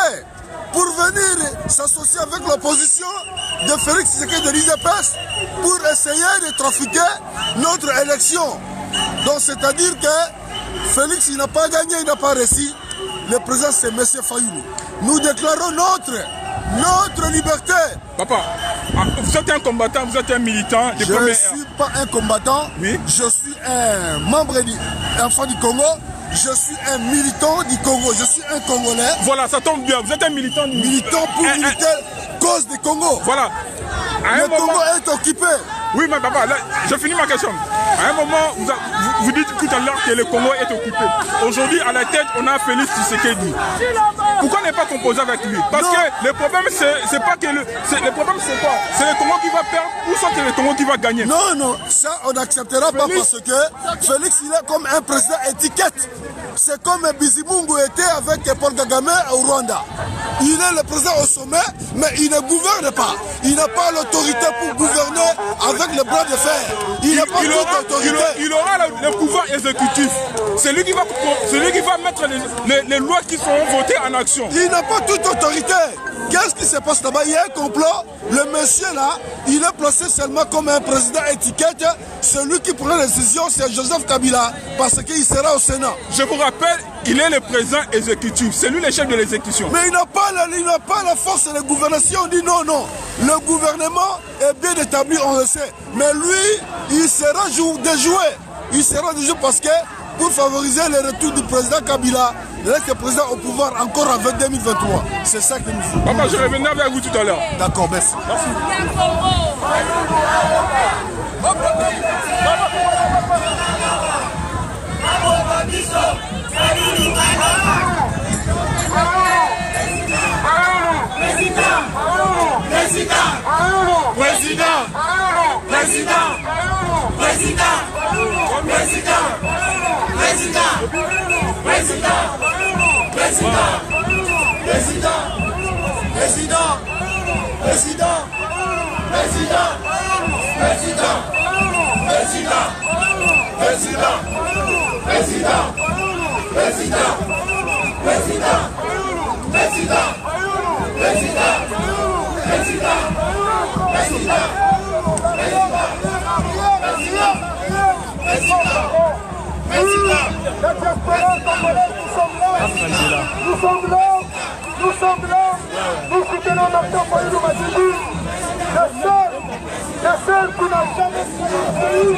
pour venir s'associer avec l'opposition de Félix Tshisekedi de l'IDPS pour essayer de trafiquer notre élection. Donc c'est-à-dire que Félix il n'a pas gagné, il n'a pas réussi. Le président c'est M. Fayulu. Nous déclarons notre liberté. Papa, vous êtes un combattant, vous êtes un militant. Je ne suis pas un combattant, oui. Je suis un membre enfant du Congo. Je suis un militant du Congo, je suis un Congolais. Voilà, ça tombe bien, vous êtes un militant du... Militant pour militer cause du Congo. Voilà. Le Congo est occupé. Oui, mais papa, là, je finis ma question. À un moment, vous dites tout à l'heure que le Congo est occupé. Aujourd'hui, à la tête, on a Félix Tshisekedi. Pourquoi ne pas composer avec lui? Parce que le problème, c'est pas que le problème, c'est quoi? C'est le Congo qui va perdre ou soit c'est le Congo qui va gagner? Non, non, ça, on n'acceptera pas parce que Félix, il est comme un président étiquette. C'est comme Bizimungu était avec Paul Kagame au Rwanda. Il est le président au sommet, mais il ne gouverne pas. Il n'a pas l'autorité pour gouverner avec le bras de fer. Il n'a pas toute autorité. Il aura le pouvoir exécutif. C'est lui qui va mettre les lois qui seront votées en action. Il n'a pas toute autorité. Qu'est-ce qui se passe là-bas? Il y a un complot. Le monsieur là, il est placé seulement comme un président étiquette. Celui qui prend les décisions, c'est Joseph Kabila, parce qu'il sera au Sénat. Je vous rappelle, il est le président exécutif. C'est lui le chef de l'exécution. Mais il n'a pas la force de gouverner. Si on dit non, non. Le gouvernement est bien établi, on le sait. Mais lui, il sera déjoué. Il sera déjoué parce que pour favoriser le retour du président Kabila, le président au pouvoir encore en 2023. C'est ça que nous faisons. Papa, je reviendrai avec vous tout à l'heure. D'accord, merci. Nous sommes là, nous soutenons Martin Fayulu Madidi, le seul qui n'a jamais fait le pays.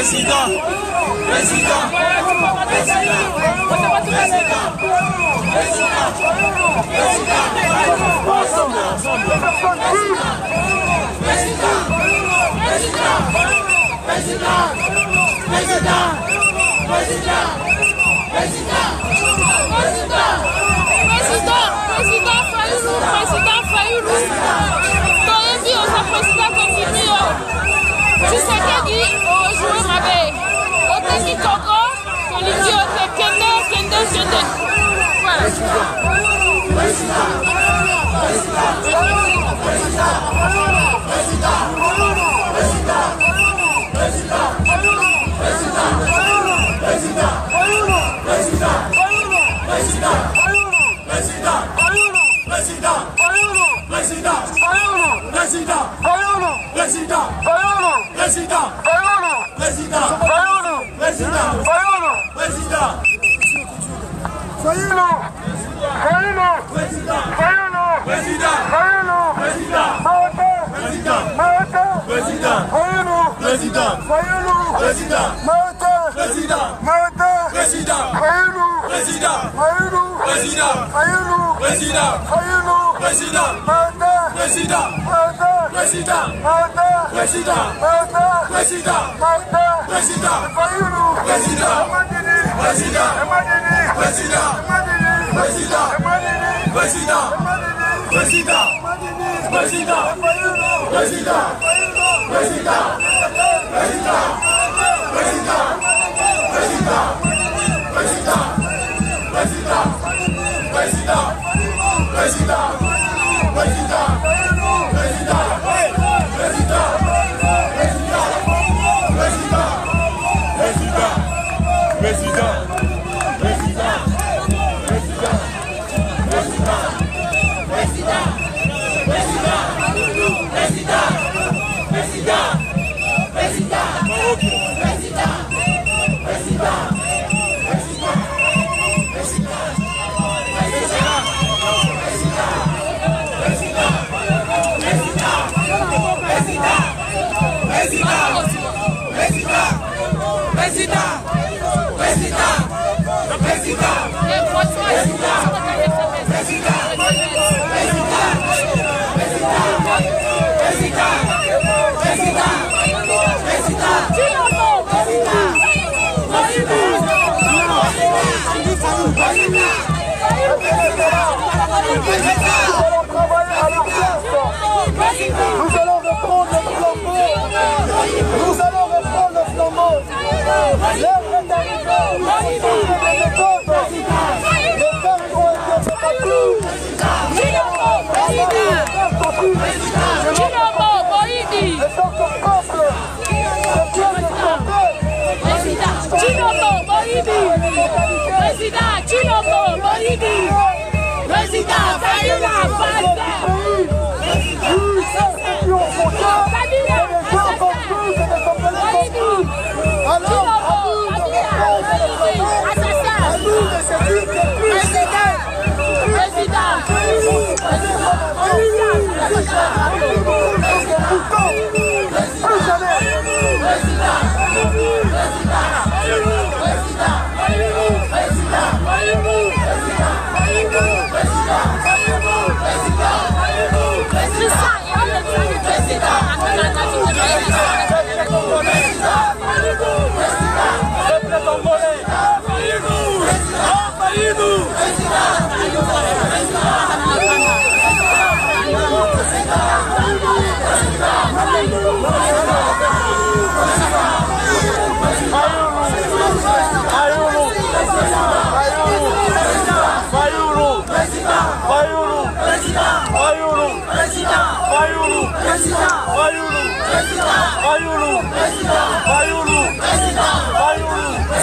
Président.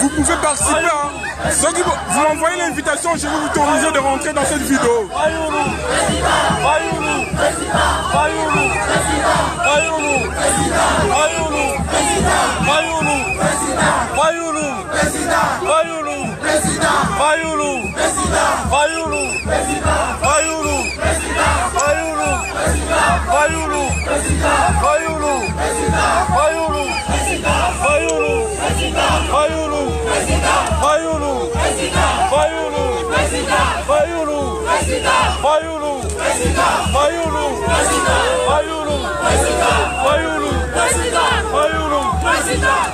Vous pouvez participer, hein. Donc, vous m'envoyez l'invitation, je vais vous autoriser de rentrer dans cette vidéo. Président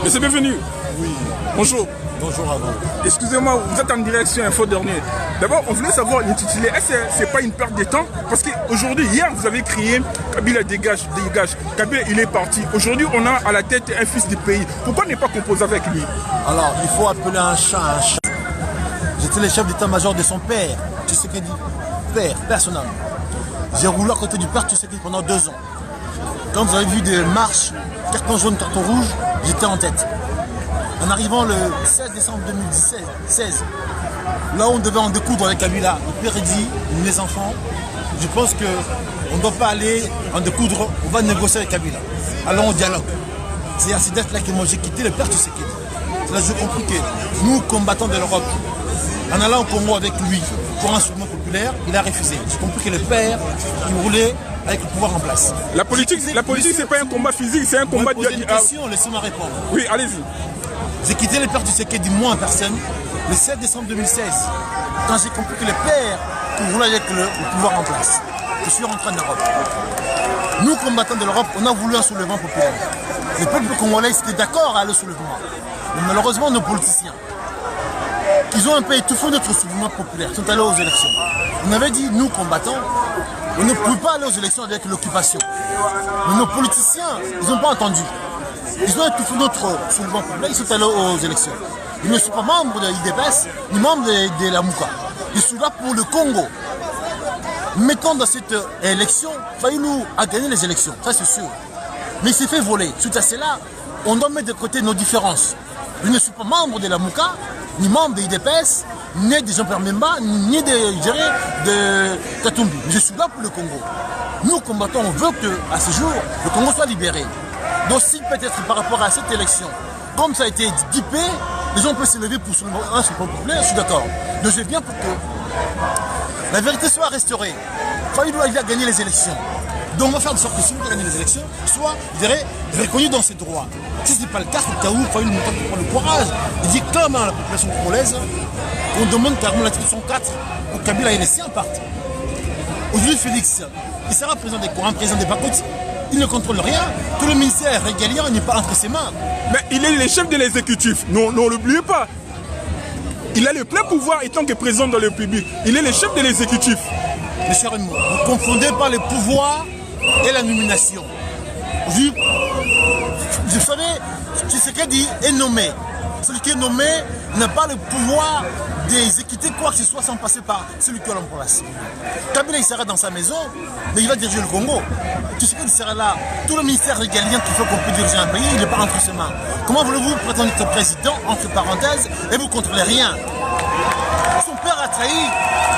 Monsieur, bienvenue. Oui. Bonjour. Bonjour à vous. Excusez-moi, vous êtes en direction Info Dernier. D'abord, on voulait savoir l'intitulé. Est-ce que c'est pas une perte de temps? Parce qu'aujourd'hui, hier, vous avez crié Kabila dégage, dégage. Kabila, il est parti. Aujourd'hui, on a à la tête un fils du pays. Pourquoi ne pas composer avec lui? Alors, il faut appeler un chat un chat. J'étais le chef d'état-major de son père, Tshisekedi. Père, personnel. J'ai roulé à côté du père Tshisekedi pendant 2 ans. Quand vous avez vu des marches, carton jaune, carton rouge, j'étais en tête. En arrivant le 16 décembre 2016, là où on devait en découdre avec Kabila, le père dit, mes enfants, je pense qu'on ne doit pas aller en découdre, on va négocier avec Kabila. Allons au dialogue. C'est à cette date-là que moi j'ai quitté le père Tshisekedi. C'est là que j'ai compris que nous, combattants de l'Europe, en allant au Congo avec lui pour un soulèvement populaire, il a refusé. J'ai compris que le père, il roulait avec le pouvoir en place. La politique, c'est pas un combat physique, c'est un combat de... Une question, laissez-moi répondre. Oui, allez-y. J'ai quitté le père Tshisekedi, moi en personne, le 7 décembre 2016, quand j'ai compris que le père qui roulait avec le pouvoir en place. Je suis rentré en Europe. Nous, combattants de l'Europe, on a voulu un soulèvement populaire. Le peuple congolais était d'accord à aller au soulèvement. Mais malheureusement, nos politiciens, qui ont un peu étouffé notre soulèvement populaire, sont allés aux élections. On avait dit, nous, combattants, on ne pouvait pas aller aux élections avec l'occupation. Mais nos politiciens, ils n'ont pas entendu. Ils ont étouffé notre soulèvement populaire, ils sont allés aux élections. Ils ne sont pas membres de l'IDPS, ni membres de la Mouka. Ils sont là pour le Congo. Mettons dans cette élection, Fayoulou a gagné les élections, ça c'est sûr. Mais il s'est fait voler. Suite à cela, on doit mettre de côté nos différences. Je ne suis pas membre de la Mouka, ni membre de l'IDPS, ni de Jean-Pierre Memba, ni de Katumbi. Je suis là pour le Congo. Nous, combattants, on veut qu'à ce jour, le Congo soit libéré. Donc si peut-être par rapport à cette élection, comme ça a été dipé, les gens peuvent se lever pour un seul peuple populaire, je suis d'accord. Donc je viens pour que la vérité soit restaurée. Fayulu a gagné les élections. Donc on va faire de sorte que celui qui a gagné les élections soit, je dirais, reconnu dans ses droits. Si ce n'est pas le cas, au cas où Fayulu nous prend le courage de dire clairement à la population congolaise qu'on demande carrément l'article 104 pour Kabila et les siens partent. Aujourd'hui, Félix, il sera président des courants, président des Bakouti. Il ne contrôle rien. Tout le ministère régalien n'est pas entre ses mains. Mais il est le chef de l'exécutif. Non, ne l'oubliez pas. Il a le plein pouvoir étant que président de la République. Il est le chef de l'exécutif. Monsieur Raymond, vous confondez pas le pouvoir et la nomination. Vous savez, Tshisekedi est nommé. Celui qui est nommé n'a pas le pouvoir d'exécuter quoi que ce soit sans passer par celui qui est en place. Kabila il sera dans sa maison, mais il va diriger le Congo. Tshisekedi sera là. Tout le ministère régalien qui fait qu'on peut diriger un pays, il n'est pas entre ses mains. Comment voulez-vous prétendre être président, entre parenthèses, et vous ne contrôlez rien? Son père a trahi,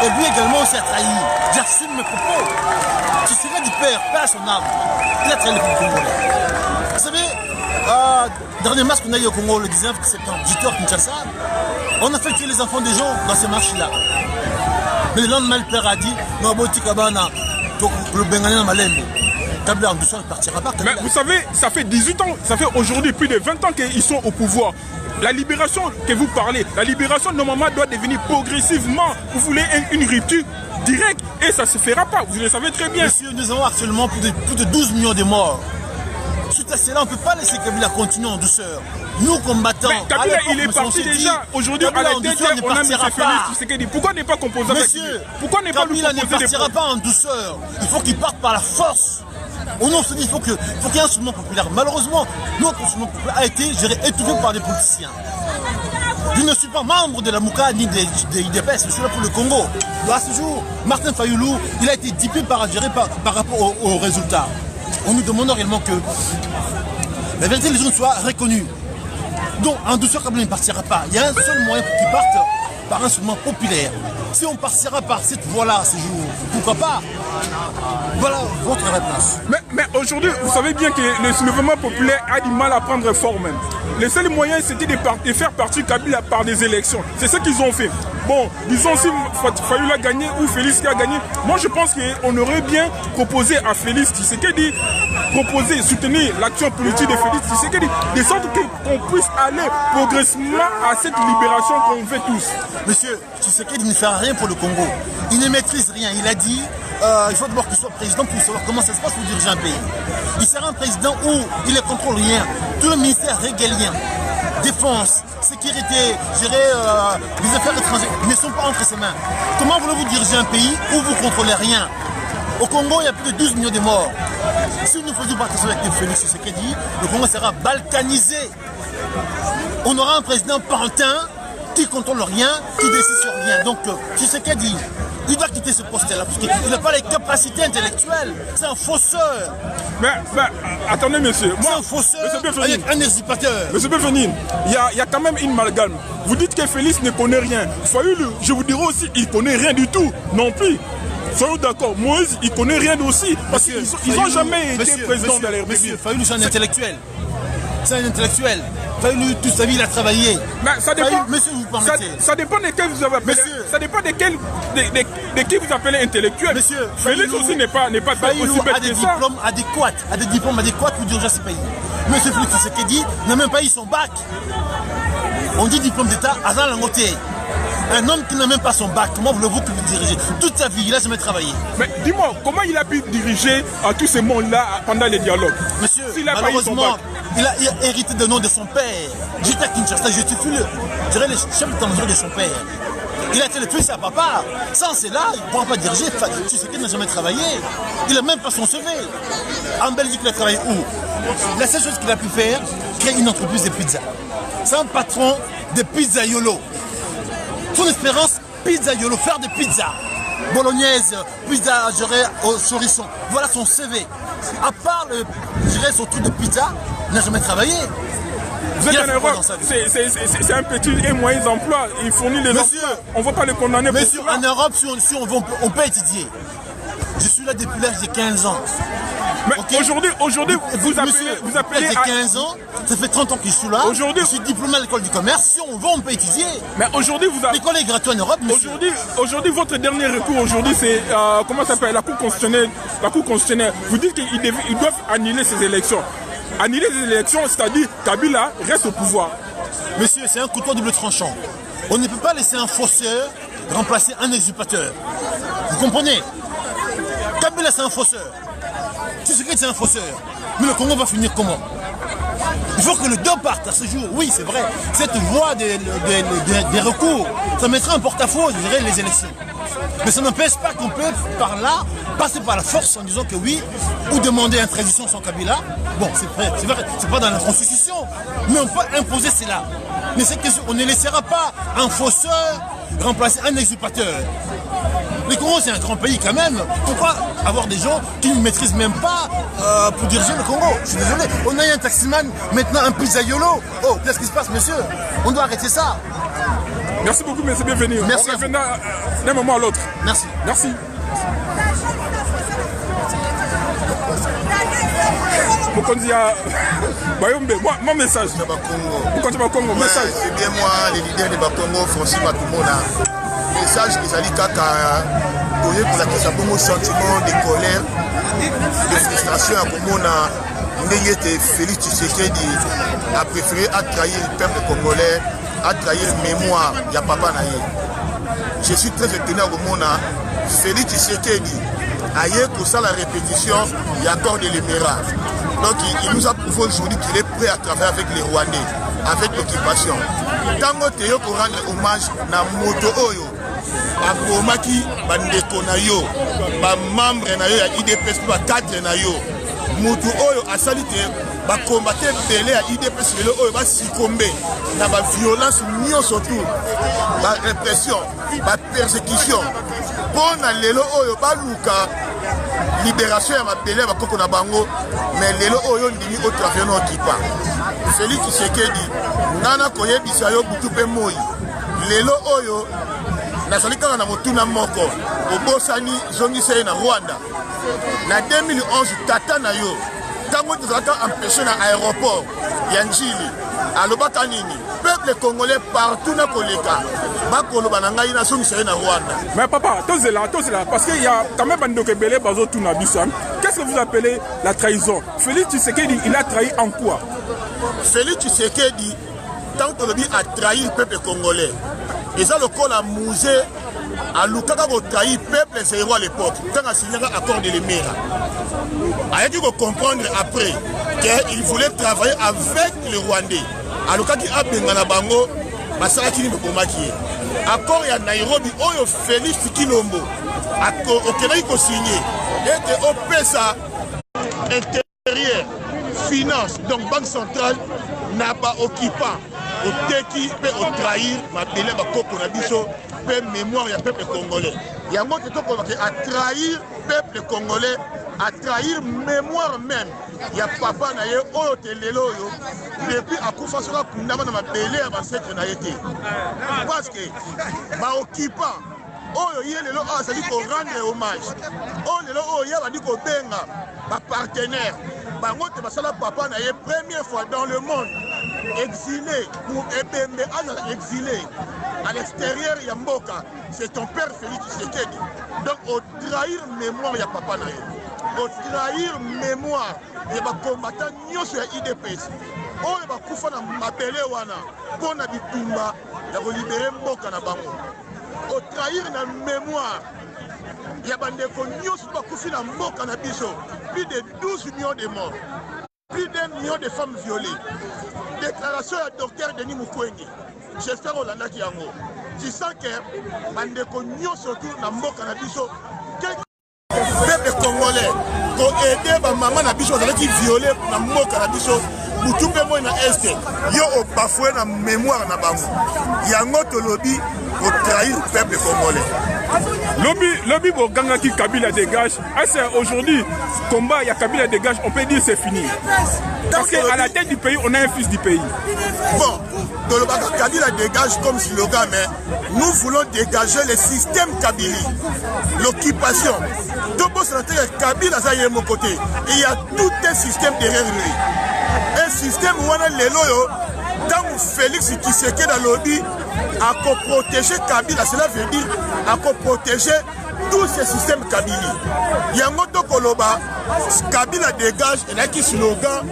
et lui également aussi a trahi. J'assume mes propos. Tshisekedi du père, pas à son âme. Il a trahi le peuple congolais. Vous savez, dernier match qu'on a eu au Congo le 19 septembre, j'étais à Kinshasa, on a fait tuer les enfants des gens dans ces marches-là. Mais le lendemain, le père a dit, le Bengalien Malembe. Kabila en douceur ne partira pas. Mais vous savez, ça fait 18 ans, ça fait aujourd'hui plus de 20 ans qu'ils sont au pouvoir. La libération que vous parlez, la libération normalement doit devenir progressivement. Vous voulez une rupture directe et ça ne se fera pas, vous le savez très bien. Monsieur, nous avons actuellement plus de 12 millions de morts. Suite à cela, on ne peut pas laisser Kabila continuer en douceur. Nous combattants. Mais Kabila, il est parti déjà. Aujourd'hui, à la tête, on a M. Félix Tshisekedi. Pourquoi ne pas composer avec lui? Pourquoi ne pas lui Kabila ne partira pas en douceur. Il faut qu'il parte par la force. On se dit qu'il faut qu'il y ait un soulèvement populaire. Malheureusement, notre soulèvement populaire a été étouffé par des politiciens. Je ne suis pas membre de la Mouka ni des IDPS, je suis là pour le Congo. À ce jour, Martin Fayulu, il a été dipé par rapport aux résultats. On nous demande réellement que la vérité des gens soit reconnue. Donc, en douceur, Kabila ne partira pas. Il y a un seul moyen pour qu'il parte par un soulèvement populaire. Si on partira par cette voie-là ce jour, pourquoi pas? Voilà votre réponse. Mais aujourd'hui, vous savez bien que le soulèvement populaire a du mal à prendre forme. Le seul moyen, c'était de faire partir Kabila par des élections. C'est ce qu'ils ont fait. Bon, disons si Fayulu a gagné ou Félix a gagné, moi je pense qu'on aurait bien proposé à Félix Tshisekedi, soutenir l'action politique de Félix Tshisekedi, de sorte qu'on puisse aller progressivement à cette libération qu'on veut tous. Monsieur, Tshisekedi ne fait rien pour le Congo. Il ne maîtrise rien. Il a dit il faut d'abord qu'il soit président pour savoir comment ça se passe pour diriger un pays. Il sera un président où il ne contrôle rien. Tout le ministère régalien, défense, sécurité, gérer les affaires étrangères ne sont pas entre ses mains. Comment voulez-vous diriger un pays où vous ne contrôlez rien? Au Congo, il y a plus de 12 millions de morts. Si nous faisions partie avec Félix Tshisekedi, le Congo sera balkanisé. On aura un président pantin qui ne contrôle rien, qui décide sur rien. Donc, Tshisekedi, il doit quitter ce poste-là parce qu'il n'a pas les capacités intellectuelles. C'est un fausseur. Mais attendez, monsieur. C'est un fausseur avec un usurpateur. Monsieur Béfenine, il y a quand même une amalgame. Vous dites que Félix ne connaît rien. Fayulu, je vous dirais aussi, il ne connaît rien du tout, non plus. Soyons d'accord, Moïse, il ne connaît rien aussi. Parce qu'ils n'ont jamais été président de la République. Monsieur, Fayulu, c'est un intellectuel. C'est un intellectuel. Fayulu, toute sa vie, il a travaillé. Mais ça dépend. Fayulu, monsieur, vous permettez. Ça dépend de quel vous avez appelé. Monsieur, ça dépend de qui vous appelez intellectuel. Monsieur, Félix aussi n'est pas aussi bête que ça. A des diplômes adéquats pour diriger ce pays. Monsieur Félix Tshisekedi n'a même pas eu son bac. On dit diplôme d'État à Jean Langoté. Un homme qui n'a même pas son bac, comment voulez-vous que vous dirigez? Toute sa vie, il n'a jamais travaillé. Mais dis-moi, comment il a pu diriger à tous ces mondes-là pendant les dialogues? Monsieur, malheureusement, il a hérité de nom de son père. J'étais à Kinshasa, je suis le chef d'état-major de son père. Il a été le fils à papa. Sans cela, il ne pourra pas diriger. Tu sais qu'il n'a jamais travaillé. Il n'a même pas son CV. En Belgique, il a travaillé où? La seule chose qu'il a pu faire, créer une entreprise de pizza. C'est un patron de pizzaiolo. Son espérance, pizzaiolo, faire des pizzas. Bolognaise, pizza au saurisson. Voilà son CV. À part son truc de pizza, il n'a jamais travaillé. Vous êtes en Europe, c'est un petit et moyen emploi. Il fournit les emplois. On ne va pas les condamner pour cela. En Europe, si on veut, on peut étudier. Je suis là depuis l'âge de 15 ans. Mais okay. Aujourd'hui, vous appelez à 15 ans, ça fait 30 ans que je suis là. Aujourd'hui, je suis diplômé à l'école du commerce. Si on veut, on peut étudier. Mais aujourd'hui, l'école est gratuite en Europe. Aujourd'hui, votre dernier recours aujourd'hui, c'est comment ça s'appelle, la Cour constitutionnelle. Vous dites qu'ils doivent annuler ces élections. Annuler les élections, c'est-à-dire Kabila reste au pouvoir. Monsieur, c'est un couteau double tranchant. On ne peut pas laisser un fausseur remplacer un usurpateur. Vous comprenez? Kabila, c'est un fausseur. Tu sais que c'est un fausseur. Mais le Congo va finir comment? Il faut que le deux partent à ce jour. Oui, c'est vrai. Cette voie des recours, ça mettra en porte-à-faux, je dirais, les élections. Mais ça n'empêche pas qu'on peut, par là, passer par la force en disant que oui, ou demander une transition sans Kabila. Bon, c'est vrai, c'est pas dans la Constitution. Mais on peut imposer cela. Mais c'est qu'on ne laissera pas un fausseur remplacer un usurpateur. Le Congo, c'est un grand pays quand même. Pourquoi avoir des gens qui ne maîtrisent même pas pour diriger le Congo? Je suis désolé. On a eu un taximan, maintenant un pizzaiolo. Oh, qu'est-ce qui se passe, monsieur? On doit arrêter ça. Merci beaucoup, mais c'est bienvenu. Merci. On revient d'un moment à l'autre. Merci. Merci. Mon message. Congo, message. C'est bien moi, le leader de Bakongo, Francis Matumona. Message que Zali Kaka, pour la sentiment de colère, de frustration à Komona, Félix Tshisekedi a préféré trahir le peuple congolais, à trahir la mémoire de Papa Naye. Je suis très étonné à Komona, Félix Tshisekedi a eu pour ça la répétition, il y a encore de l'Émirat. Donc il nous a prouvé aujourd'hui qu'il est prêt à travailler avec les Rwandais, avec l'occupation. Tango Théo pour rendre hommage à Moto Oyo, à Bomaki, Bandeko Nayo, à membre Nayo, à IDPS, à 4 Nayo. Moto Oyo a salité, à combattre Belé à IDPS, à succomber dans la violence, surtout, la répression, la persécution. Pour Lelo Oyo, Baluka. Libération à ma belle à Koko Nabango, mais les lots ont dit au travail non qui pas. Félix Tshisekedi, Nana Koye Bisayo Boutoupé Moï, les lots Oyo, Nasalika Namotuna Moko, au Bosani, Zongisei na Rwanda. Na 2011, Tata Nayo, Tango Tizaka empêché dans l'aéroport, Yanjili, à Lobakanini, peuple congolais partout dans Koleka. Mais papa, tous là, parce qu'il y a quand même un Ndokebele Bazo Tunabissam. Qu'est-ce que vous appelez la trahison? Félix Tshisekedi, il a trahi en quoi? Félix Tshisekedi, tant que le a trahi le peuple congolais. Et ça, le col a mousé à Lukaka a trahi le peuple zéro à l'époque. Quand il a signé l'accord de l'Émirat. Il a dû comprendre après qu'il voulait travailler avec les Rwandais. À Lukaki a Bengana Bango, Masaraki Mbokomaki. Accord à Nairobi, Oyo Félix Kilombo, au Québec, il a signé. Et au PESA, intérieur, finance, donc Banque centrale, n'a pas occupant. Au Teki, au trahir, ma belle, ma coco, na biso, mémoire, il y a peuple congolais. Il y a un mot qui à trahir peuple congolais, à trahir mémoire même. Il y a papa naye oyo telelo yo depuis akufa soka kundama na mabele ya basetre na yete parce que ba occupant oyo yelelo azali ko rendre hommage oyo lelo oyo yaba di ko benga ba partenaire bango te basala papa naye première fois dans le monde exilé pour Ebembe exilé à l'extérieur ya mboka c'est ton père Félix Tshisekedi donc au trahir mémoire ya papa naye au trahir mémoire et les combattants nyonso ya IDPS oyo bakufa na mabele wana mpona bitumba ya kolibere mboka na bango au trahir na mémoire ya bandeko nyonso bakufi na mboka na biso plus de 12 millions de morts plus d'1 million de femmes violées déclaration ya docteur Denis Mukwege j'espère olandaki yango tu sens que bandeko nyonso tu na mboka na biso peuple congolais pour aider ma maman na biso qui violé na mboka na biso mutumbe moi na est yo au bafoué na mémoire na bango yango to lobby pour trahir le peuple congolais lobby pour ganga qui Kabila dégage. Aujourd'hui combat ya Kabila dégage, on peut dire c'est fini. Parce qu'à la tête du pays, on a un fils du pays. Bon, Kabila dégage comme slogan, mais nous voulons dégager le système Kabila, l'occupation. Kabila, ça y est mon côté. Il y a tout un système derrière lui. Un système où on a les loyaux. Tant Félix Tshisekedi dans lobby a protéger Kabila, cela veut dire a protéger tout ce système Kabila. Yangoto Koloba, Kabila dégage, il y a qui slogan,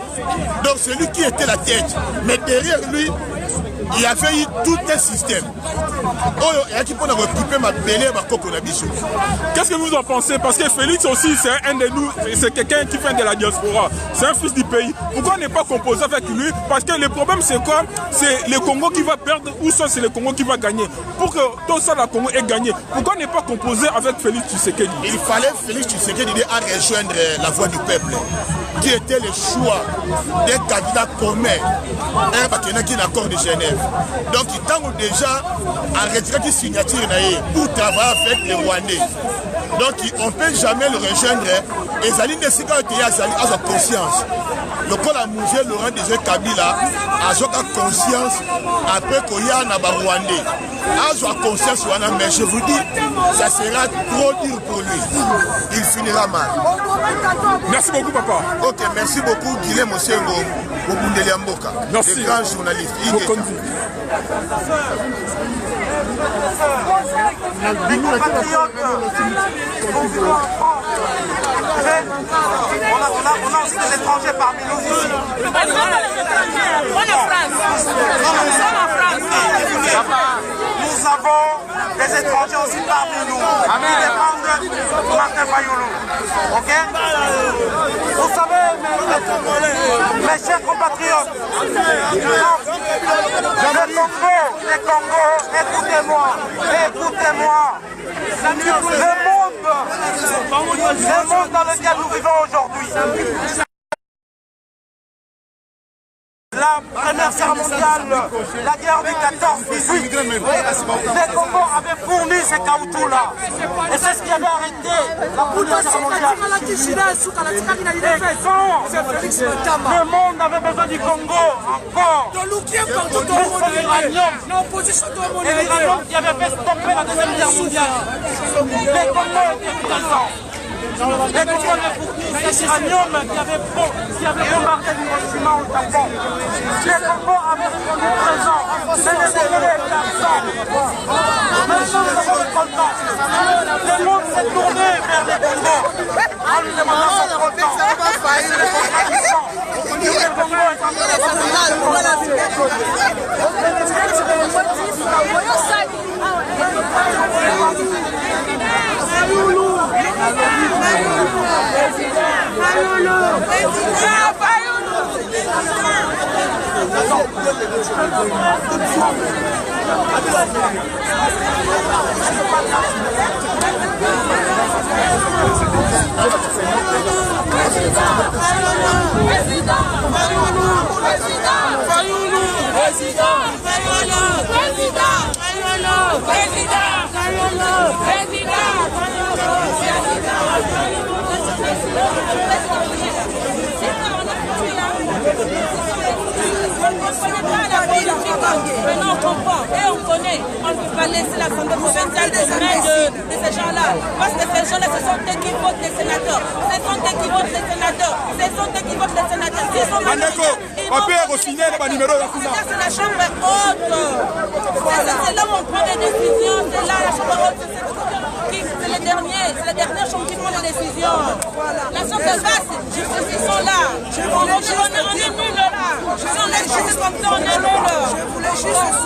donc celui qui était la tête. Mais derrière lui, il y avait eu tout un système. Il y a qui peut récupérer ma belle ma coco na biso. Qu'est-ce que vous en pensez? Parce que Félix aussi, c'est un de nous, c'est quelqu'un qui vient de la diaspora. C'est un fils du pays. Pourquoi on n'est pas composé avec lui? Parce que le problème, c'est quoi? C'est le Congo qui va perdre ou soit c'est le Congo qui va gagner. Pour que tout ça, la Congo ait gagné. Pourquoi on n'est pas composé avec Félix Tshisekedi? Il fallait Félix Tshisekedi à rejoindre la voix du peuple, qui était le choix des candidats communs, un bâtiment qui est l'accord de Genève. Donc, il t'a déjà arrêté la signature pour travailler avec les Rwandais. Donc, on ne peut jamais le rejoindre. Et Zali de Sika a sa conscience. Le col a mougé Laurent Désiré Kabila a sa conscience après qu'il y a un Rwandais. A sa conscience, mais je vous dis, ça sera trop dur pour lui. Il finira mal. Merci beaucoup, papa. Ok, merci beaucoup, Guilhem Osengo, Obundeli Mboka. Merci. Le grand journaliste. Les compatriotes, on a aussi des étrangers parmi nous ici. Nous avons des étrangers aussi parmi nous. Qui dépendent de Martin Fayoulou. Ok? Vous savez, mes chers compatriotes, le Congo, écoutez-moi. Le monde dans lequel nous vivons aujourd'hui. La Première Guerre mondiale, la guerre du 14-18, les Congos avaient fourni ces caoutchoucs-là. Et c'est ce qui avait arrêté la Première Guerre mondiale. Le monde avait besoin du Congo encore. Pour l'uranium. Et l'uranium qui avait fait stopper la Deuxième Guerre mondiale. Les Congos étaient présents. Les Congos avaient fourni cet uranium qui avait bombardé Hiroshima au Japon. Les Congos avaient répondu présent. C'est les Congolais qui absents. Maintenant, nous avons le content. Le monde s'est tourné vers les Congos. En lui demandant son content. Le Congo est en Maintenant on comprend et on connaît, on ne peut pas laisser la santé provinciale des mains de ces gens-là. Parce que ces gens-là, ce sont eux qui votent les sénateurs. Ce sont eux qui votent les sénateurs. Ce sont eux qui votent les sénateurs. S'ils sont c'est la chambre haute. C'est là où on prend des décisions. C'est là la chambre haute. C'est les dernières chambres qui prennent des décisions. La chambre de base, ils sont là. On est nuls là. Si on est juste comme ça, on est nuls.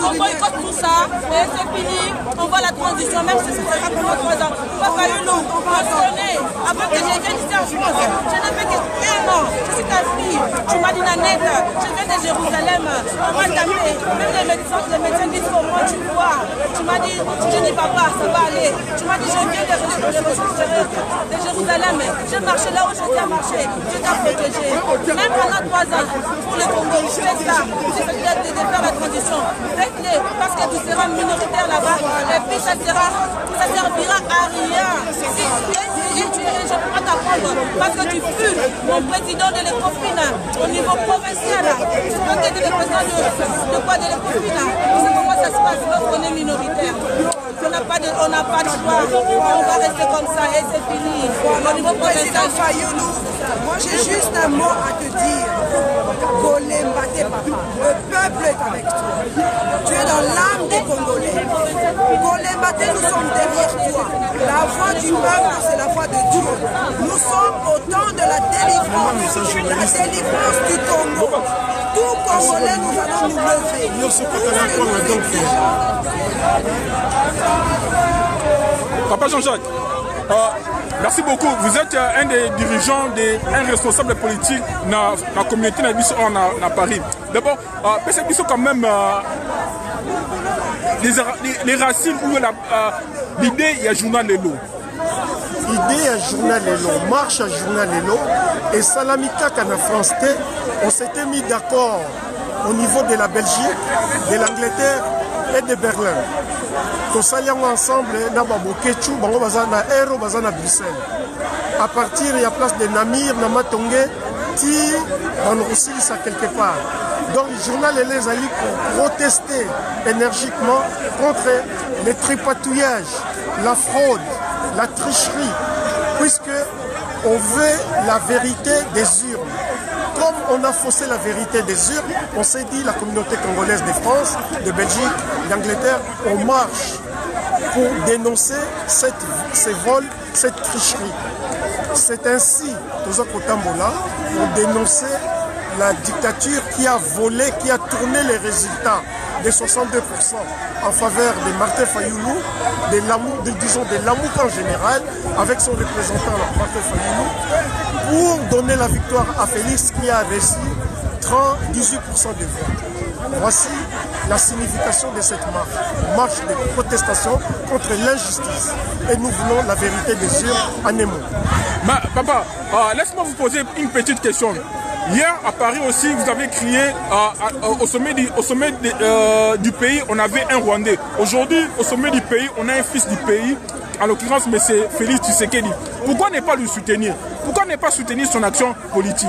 On boycotte tout ça et c'est fini. On voit la transition, même si c'est pas pour notre ans. Papa Youlou, on connaît. Avant que j'ai vienne ici en France, je n'ai fait qu'un an. Je suis ta fille. Tu m'as dit Nanette, je viens de Jérusalem. On m'a tapé. Même les médecins disent pour moi, tu vois m'as dit, je dis papa, ça va aller. Tu m'as dit, je viens de Jérusalem. J'ai marché là où je t'ai marché. Je t'ai protégé. Même pendant 3 ans, pour le Congo, faites ça. Je vais de faire la transition. Faites-le, parce que tu seras minoritaire là-bas. Et puis ça servira à rien. Et je ne peux pas t'apprendre. Parce que tu fus mon président de l'Ecofina au niveau provincial. Tu es le président de quoi de l'Ecofina. C'est comment ça se passe lorsqu'on est minoritaire. On n'a pas de choix. On va rester comme ça et c'est fini. Au niveau provincial. Moi j'ai juste un mot à te dire. Golembaté, papa. Le peuple est avec toi. Tu es dans l'âme des Congolais. Golembaté, nous sommes derrière toi. La voix du peuple, c'est la voix de Dieu. Nous sommes au temps de la délivrance du Congo. Tout Congolais, nous allons nous lever. Papa Jean-Jacques, merci beaucoup. Vous êtes un des dirigeants, un responsable politique dans la communauté à Paris. D'abord, c'est quand même les racines où l'idée, il y a journal de l'eau. Idée à journal Lelo, marche à journal Lelo et Salamika Kana France T, on s'était mis d'accord au niveau de la Belgique, de l'Angleterre et de Berlin. Nous saillons ensemble na Babokechu, bango bazana Aéro, bazana Bruxelles. À partir de la place de Namir, Namatongue, ti on aussi ça quelque part. Donc le journal les alliés pour protester énergiquement contre les tripatouillages, la fraude, la tricherie, puisque on veut la vérité des urnes. Comme on a faussé la vérité des urnes, on s'est dit, la communauté congolaise de France, de Belgique, d'Angleterre, on marche pour dénoncer ces vols, cette tricherie. C'est ainsi, pour dénoncer la dictature qui a volé, qui a tourné les résultats de 62% en faveur de Martin Fayoulou, de Lamouk en général, avec son représentant Martin Fayoulou, pour donner la victoire à Félix qui a reçu 18% des votes. Voici la signification de cette marche de protestation contre l'injustice. Et nous voulons la vérité des yeux en émo. Papa, laisse-moi vous poser une petite question. Hier à Paris aussi, vous avez crié au sommet du pays, on avait un Rwandais. Aujourd'hui, au sommet du pays, on a un fils du pays, en l'occurrence M. Félix Tshisekedi. Pourquoi ne pas le soutenir? Pourquoi ne pas soutenir son action politique?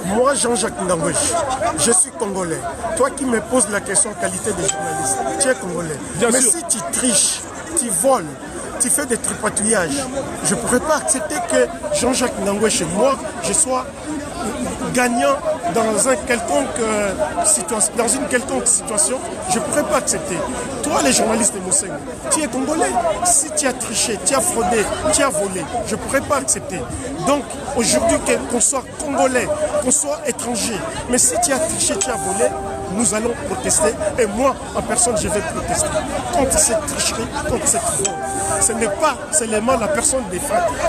Moi, Jean-Jacques Ndangouche, je suis congolais. Toi qui me poses la question en qualité de journaliste, tu es congolais. Mais si tu triches, tu voles, tu fais des tripatouillages, je ne pourrais pas accepter que Jean-Jacques Ndangouche et moi, je sois gagnant dans une quelconque situation, je ne pourrais pas accepter. Toi, les journalistes de Moussengo, tu es congolais. Si tu as triché, tu as fraudé, tu as volé, je ne pourrais pas accepter. Donc, aujourd'hui, qu'on soit congolais, qu'on soit étranger, mais si tu as triché, tu as volé, nous allons protester. Et moi, en personne, je vais protester contre cette tricherie, contre cette fraude. Ce n'est pas seulement la personne de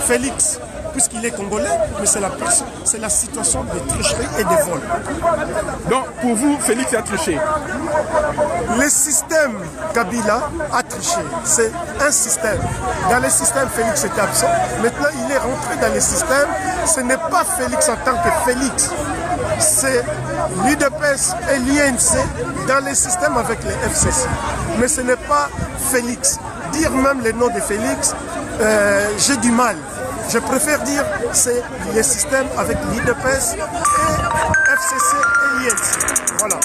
Félix, puisqu'il est congolais, mais c'est la situation de tricherie et de vol. Donc, pour vous, Félix a triché? Le système Kabila a triché. C'est un système. Dans le système, Félix était absent. Maintenant, il est rentré dans le système. Ce n'est pas Félix en tant que Félix. C'est l'UDPS et l'INC dans le système avec les FCC. Mais ce n'est pas Félix. Dire même le nom de Félix, j'ai du mal. Je préfère dire que c'est le système avec l'IDPS et FCC et l'INC. Voilà.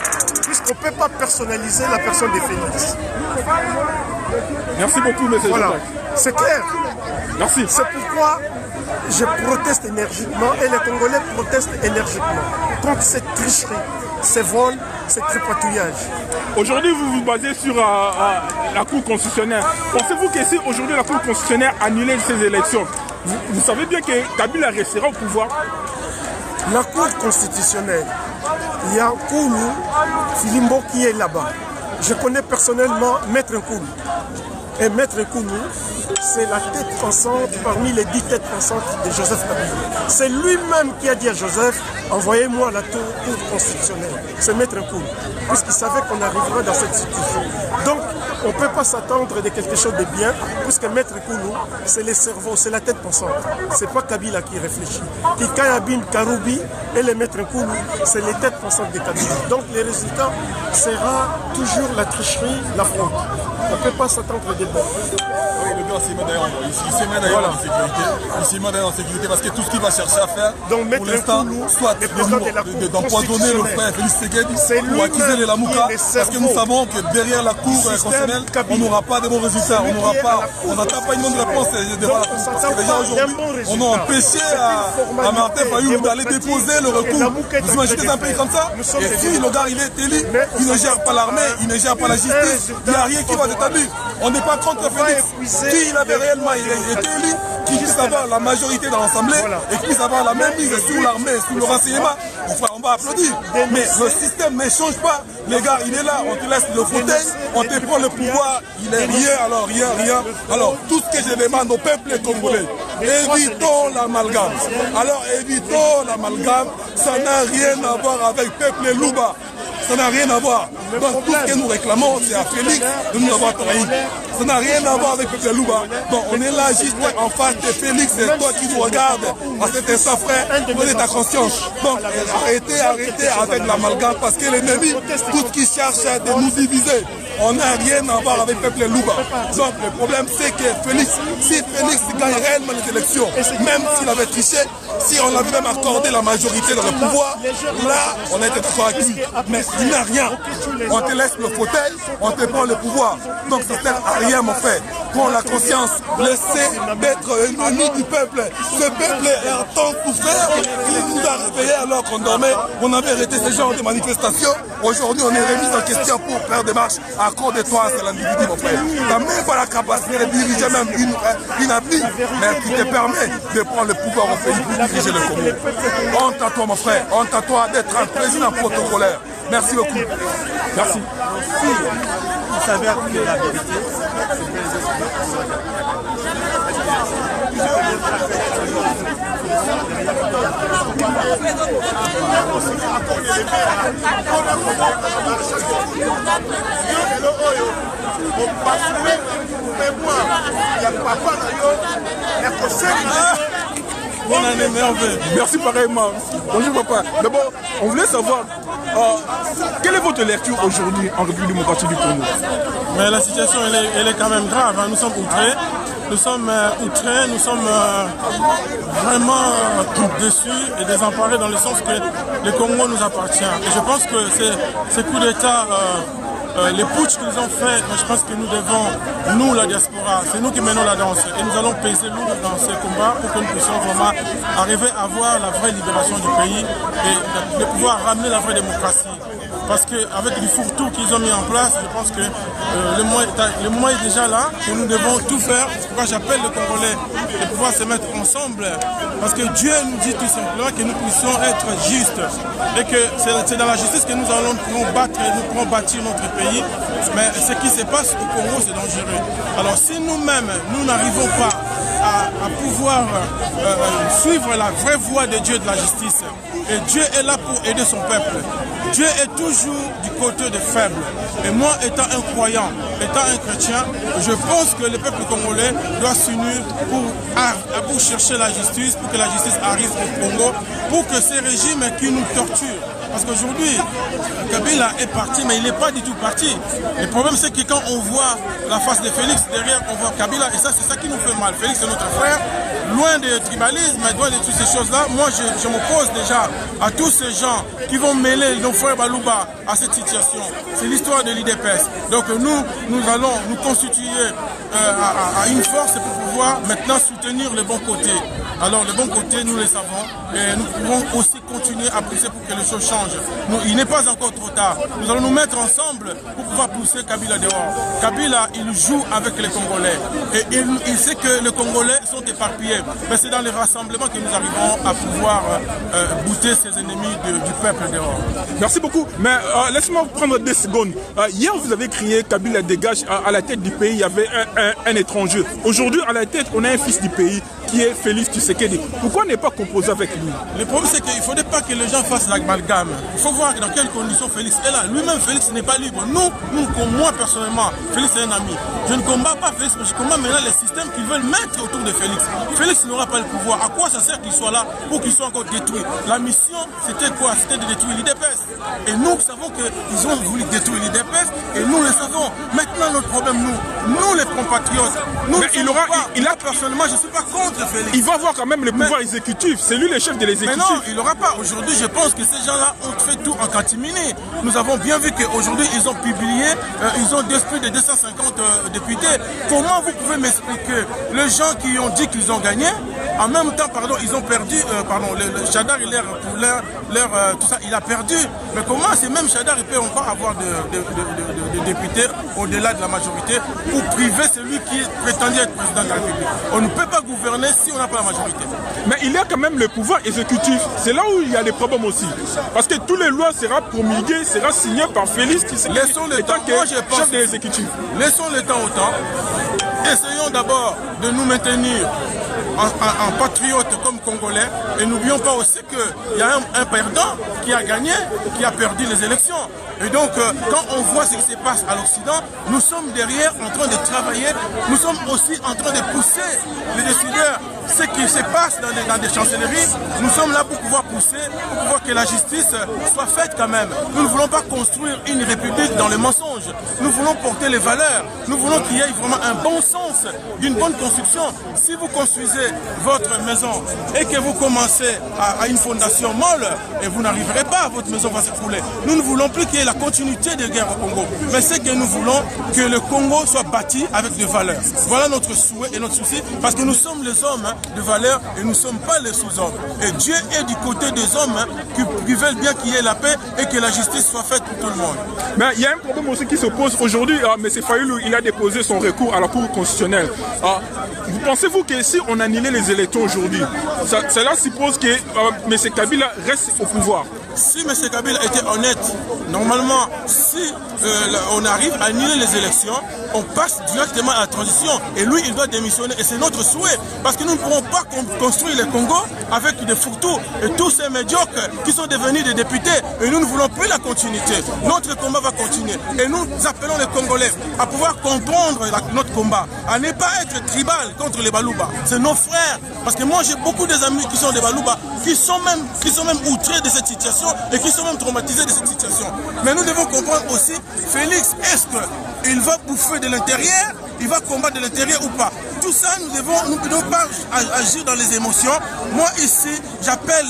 Puisqu'on ne peut pas personnaliser la personne de Félix. Merci beaucoup, M. Voilà. C'est clair. Merci. C'est pourquoi je proteste énergiquement et les Congolais protestent énergiquement contre cette tricherie, ces vols, ces tripatouillages. Aujourd'hui, vous vous basez sur la Cour constitutionnelle. Pensez-vous que si aujourd'hui la Cour constitutionnelle annule ces élections, vous savez bien que Kabila restera au pouvoir? La Cour constitutionnelle, il y a Nkoulou Filimbo qui est là-bas. Je connais personnellement Maître Nkoulou. Et Maître Nkoulou, c'est la tête pensante parmi les 10 têtes pensantes de Joseph Kabila. C'est lui-même qui a dit à Joseph, envoyez-moi à la Cour constitutionnelle. C'est Maître Nkoulou, puisqu'il savait qu'on arriverait dans cette situation. Donc, on ne peut pas s'attendre de quelque chose de bien, puisque Maître Koulou, c'est le cerveau, c'est la tête pensante. Ce n'est pas Kabila qui réfléchit. Kikayabin, Karoubi et le Maître Koulou, c'est les têtes pensantes de Kabila. Donc le résultat sera toujours la tricherie, la fraude. On ne peut pas s'attendre de bon. Oui, le gars s'y met d'ailleurs en sécurité. Il s'y met d'ailleurs en sécurité parce que tout ce qu'il va chercher à faire, donc, pour l'instant, soit d'empoisonner le frère Félix Tshisekedi ou accuser les Lamouka, parce que nous savons que derrière la cour constitutionnelle, on n'aura pas de bons résultats. On n'attend pas une bonne réponse devant la cour. Parce que déjà aujourd'hui, on a empêché à Martin Fayulu d'aller déposer le recours. Vous imaginez un pays comme ça? Et si le gars il est élu, il ne gère pas l'armée, il ne gère pas la justice, il n'y a rien qui va s'établir. On n'est pas contre Félix. Si il avait réellement été élu, qu'il puisse avoir la majorité dans l'Assemblée et qu'il puisse avoir la même mise sur l'armée, sur le renseignement, on va applaudir. Mais le système ne change pas. Les gars, il est là, on te laisse le fauteuil, on te prend le pouvoir, il est rien, alors rien. Alors, tout ce que je demande au peuple congolais, évitons l'amalgame. Alors, évitons l'amalgame, ça n'a rien à voir avec le peuple Louba. Ça n'a rien à voir. Donc tout ce que nous réclamons, c'est à Félix de nous avoir trahi. Ça n'a rien à voir avec le Louba. Donc on est là juste en face de Félix, c'est toi qui nous regardes. À cet instant, frère, prenez ta conscience. Donc arrêtez avec l'amalgame parce que l'ennemi, tout ce qui cherche de nous diviser, on n'a rien à voir avec le peuple Louba. Donc le problème c'est que Félix, si Félix gagne réellement les élections, même s'il avait triché, si on avait même accordé la majorité dans le pouvoir, là on a été d'accord avec lui. Mais il n'a rien. On te laisse le fauteuil, on te prend le pouvoir. Donc ça sert à rien mon frère. Prends la conscience, laissez d'être ennemi du peuple. Ce peuple est en temps souffert. Il nous a réveillés alors qu'on dormait. On avait arrêté ce genre de manifestations. Aujourd'hui on est remis en question pour faire des marches. À cause de toi, c'est l'individu, mon frère. Tu n'as même pas la capacité de diriger même une avenue, mais qui te permet de prendre le pouvoir au pays pour diriger le Congo. Honte à toi, mon frère. Honte à toi d'être un président protocolaire. Merci beaucoup. Merci. Il s'avère que la vérité, on en est merveilleux. Merci pareillement. Bonjour papa. D'abord, on voulait savoir quelle est votre lecture aujourd'hui en République démocratique du Congo? Mais la situation elle est quand même grave. Hein. Nous sommes outrés. Nous sommes outrés, nous sommes vraiment déçus et désemparés dans le sens que le Congo nous appartient. Et je pense que ces coups d'État, les putsch qu'ils ont fait, je pense que nous devons, nous la diaspora, c'est nous qui menons la danse. Et nous allons peser lourd dans ces combats pour que nous puissions vraiment arriver à voir la vraie libération du pays et de pouvoir ramener la vraie démocratie. Parce qu'avec du fourre-tout qu'ils ont mis en place, je pense que le moment est déjà là, que nous devons tout faire. C'est pourquoi j'appelle les Congolais de pouvoir se mettre ensemble. Parce que Dieu nous dit tout simplement que nous puissions être justes. Et que c'est dans la justice que nous allons nous bâtir notre pays. Mais ce qui se passe au Congo, c'est dangereux. Alors si nous-mêmes, nous n'arrivons pas à pouvoir suivre la vraie voie de Dieu de la justice, et Dieu est là pour aider son peuple. Dieu est toujours du côté des faibles. Et moi, étant un croyant, étant un chrétien, je pense que le peuple congolais doit s'unir pour chercher la justice, pour que la justice arrive au Congo, pour que ces régimes qui nous torturent. Parce qu'aujourd'hui, Kabila est parti, mais il n'est pas du tout parti. Le problème, c'est que quand on voit la face de Félix, derrière, on voit Kabila, et ça, c'est ça qui nous fait mal. Félix, c'est notre frère. Loin de tribalisme, loin de toutes ces choses-là, moi je m'oppose déjà à tous ces gens qui vont mêler nos frères Balouba à cette situation. C'est l'histoire de l'IDPS. Donc nous allons nous constituer à une force pour pouvoir maintenant soutenir le bon côté. Alors le bon côté, nous le savons, et nous pouvons aussi continuer à pousser pour que les choses changent. Il n'est pas encore trop tard. Nous allons nous mettre ensemble pour pouvoir pousser Kabila dehors. Kabila, il joue avec les Congolais. Et il sait que les Congolais sont éparpillés. Mais c'est dans les rassemblements que nous arriverons à pouvoir bouter ces ennemis du peuple dehors. Merci beaucoup. Mais laissez-moi prendre 2 secondes. Hier, vous avez crié Kabila dégage. À la tête du pays, il y avait un étranger. Aujourd'hui, à la tête, on a un fils du pays. qui est Félix Tshisekedi. Pourquoi ne pas composer avec lui? Le problème, c'est qu'il ne faudrait pas que les gens fassent l'amalgame. Il faut voir dans quelles conditions Félix est là. Lui-même, Félix n'est pas libre. Moi personnellement, Félix est un ami. Je ne combats pas Félix, mais je combats maintenant les systèmes qu'ils veulent mettre autour de Félix. Félix n'aura pas le pouvoir. À quoi ça sert qu'il soit là pour qu'il soit encore détruit? La mission, c'était quoi? C'était de détruire l'IDPS. Et nous savons qu'ils ont voulu détruire l'IDPS et nous le savons. Maintenant, notre problème, nous les compatriotes, personnellement, je ne suis pas contre Félix. Il va avoir quand même le pouvoir exécutif. C'est lui le chef de l'exécutif. Mais non, il n'aura pas. Aujourd'hui, je pense que ces gens-là ont fait tout en catimini. Nous avons bien vu qu'aujourd'hui, ils ont publié, ils ont plus de 250 députés. Comment vous pouvez m'expliquer les gens qui ont dit qu'ils ont gagné, en même temps, ils ont perdu, le Chadar, tout ça, il a perdu. Mais comment ces mêmes Chadar, ils peuvent encore avoir de députés au-delà de la majorité pour priver celui qui prétendait être président de la République? On ne peut pas gouverner si on n'a pas la majorité. Mais il y a quand même le pouvoir exécutif. C'est là où il y a des problèmes aussi. Parce que toutes les lois seront promulguées, seront signées par Félix Tshisekedi. Laissons le temps, moi je pense. Chef de l'exécutif. Laissons le temps au temps. Essayons d'abord de nous maintenir en patriote comme Congolais et n'oublions pas aussi qu'il y a un perdant qui a gagné, qui a perdu les élections. Et donc, quand on voit ce qui se passe à l'Occident, nous sommes derrière en train de travailler, nous sommes aussi en train de pousser les décideurs. Ce qui se passe dans des chancelleries, nous sommes là pour pouvoir pousser, pour pouvoir que la justice soit faite quand même. Nous ne voulons pas construire une république dans le mensonge. Nous voulons porter les valeurs. Nous voulons qu'il y ait vraiment un bon sens d'une bonne construction. Si vous construisez votre maison et que vous commencez à une fondation molle, et vous n'arriverez pas, votre maison va s'écrouler. Nous ne voulons plus qu'il y ait la continuité de guerre au Congo. Mais c'est que nous voulons que le Congo soit bâti avec des valeurs. Voilà notre souhait et notre souci, parce que nous sommes les hommes de valeur et nous ne sommes pas les sous-hommes. Et Dieu est du côté des hommes qui veulent bien qu'il y ait la paix et que la justice soit faite pour tout le monde. Mais il y a un problème aussi qui se pose aujourd'hui. M. Fayulu, il a déposé son recours à la Cour constitutionnelle. Vous pensez-vous que si on annulait les élections aujourd'hui, cela suppose que M. Kabila reste au pouvoir? Si M. Kabila était honnête, normalement, si on arrive à annuler les élections, on passe directement à la transition. Et lui, il doit démissionner. Et c'est notre souhait. Parce que nous ne pourrons pas construire le Congo avec des fourre-tout et tous ces médiocres qui sont devenus des députés. Et nous ne voulons plus la continuité. Notre combat va continuer. Et nous appelons les Congolais à pouvoir comprendre notre combat, à ne pas être tribal contre les Balouba. C'est nos frères. Parce que moi, j'ai beaucoup d'amis qui sont des Balouba, qui sont même outrés de cette situation et qui sont même traumatisés de cette situation. Mais nous devons comprendre aussi, Félix, est-ce qu'il va bouffer de l'intérieur, il va combattre de l'intérieur ou pas? Tout ça, nous ne devons pas agir dans les émotions. Moi ici, j'appelle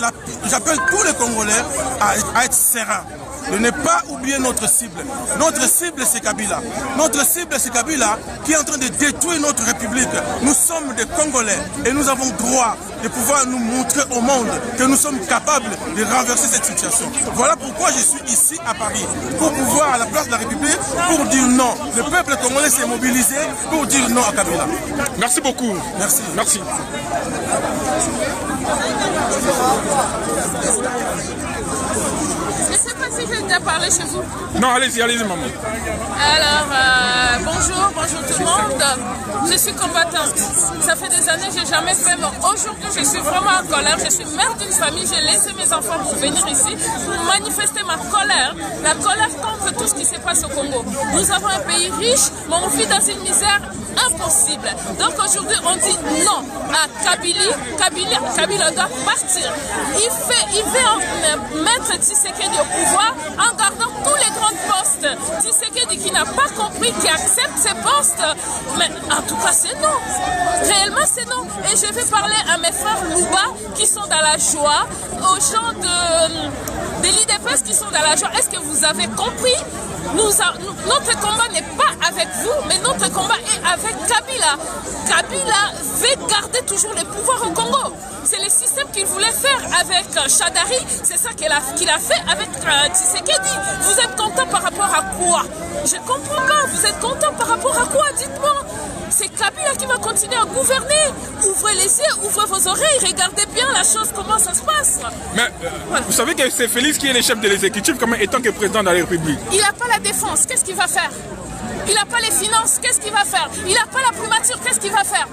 tous les Congolais à être sereins. De ne pas oublier notre cible. Notre cible, c'est Kabila. Notre cible, c'est Kabila qui est en train de détruire notre République. Nous sommes des Congolais et nous avons droit de pouvoir nous montrer au monde que nous sommes capables de renverser cette situation. Voilà pourquoi je suis ici à Paris, pour pouvoir, à la place de la République, pour dire non. Le peuple congolais s'est mobilisé pour dire non à Kabila. Merci beaucoup. Merci. Merci. Je ne sais pas si j'ai déjà parlé chez vous. Non, allez-y, maman. Alors, bonjour tout le monde. Je suis combattante. Ça fait des années que je n'ai jamais fait. Mais aujourd'hui, je suis vraiment en colère. Je suis mère d'une famille. J'ai laissé mes enfants pour venir ici pour manifester ma colère. La colère contre tout ce qui se passe au Congo. Nous avons un pays riche, mais on vit dans une misère impossible. Donc aujourd'hui, on dit non à Kabila doit partir. Il veut mettre Tshisekedi au pouvoir en gardant tous les grands postes. Tshisekedi qui n'a pas compris, qui accepte ces postes. Mais en tout cas, c'est non. Réellement, c'est non. Et je vais parler à mes frères Louba qui sont dans la joie, aux gens de l'IDPS qui sont dans la joie. Est-ce que vous avez compris? Notre combat n'est pas avec vous, mais notre combat est avec Kabila. Kabila veut garder toujours le pouvoir au Congo. C'est le système qu'il voulait faire avec Chadari, c'est ça qu'il a fait avec Tshisekedi. Vous êtes content par rapport à quoi? Je ne comprends pas, vous êtes content par rapport à quoi? Dites-moi. C'est Kabila qui va continuer à gouverner. Ouvrez les yeux, ouvrez vos oreilles, regardez bien la chose, comment ça se passe. Mais vous savez que c'est Félix qui est le chef de l'exécutif, comme étant que président de la République. Il n'a pas la défense, qu'est-ce qu'il va faire? Il n'a pas les finances, qu'est-ce qu'il va faire? Il n'a pas la primature, qu'est-ce qu'il va faire?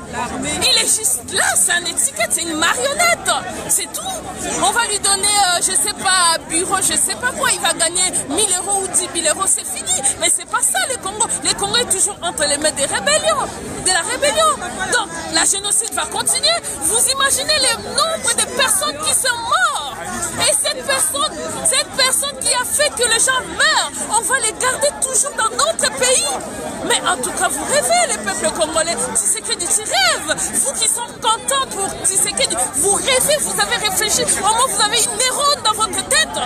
Il est juste là, c'est un étiquette, c'est une marionnette. C'est tout. On va lui donner, je sais pas, bureau, je sais pas quoi. Il va gagner 1000 € ou 10 000 €, c'est fini. Mais c'est pas ça, le Congo. Le Congo est toujours entre les mains des rébellions, de la rébellion. Donc, la génocide va continuer. Vous imaginez le nombre de personnes qui sont mortes. Et cette personne qui a fait que les gens meurent, on va les garder toujours dans notre pays. Mais en tout cas, vous rêvez, les peuples congolais. Tshisekedi, tu rêves. Vous qui sont contents pour Tshisekedi, vous rêvez, vous avez réfléchi. Au moins, vous avez une néurone dans votre tête.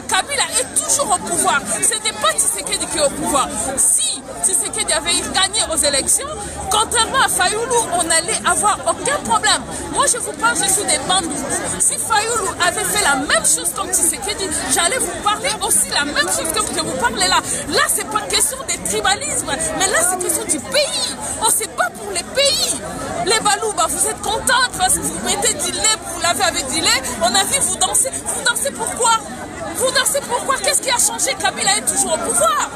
Kabila est toujours au pouvoir. Ce n'est pas Tshisekedi qui est au pouvoir. Si Tshisekedi avait gagné aux élections, contrairement à Fayoulou, on n'allait avoir aucun problème. Moi, je vous parle, je suis des bandits. Si Fayoulou avait fait la même chose comme Tshisekedi, j'allais vous parler aussi la même chose que je vous parlez là. Là, c'est pas question de tribalisme, mais là, c'est question du pays. On ne sait pas pour les pays. Les Balouba, vous êtes contents parce que vous mettez du lait, vous l'avez avec du lait. On a vu vous danser. Vous dansez pourquoi? Vous dansez pourquoi? Qu'est-ce qui a changé? Kabila est toujours au pouvoir.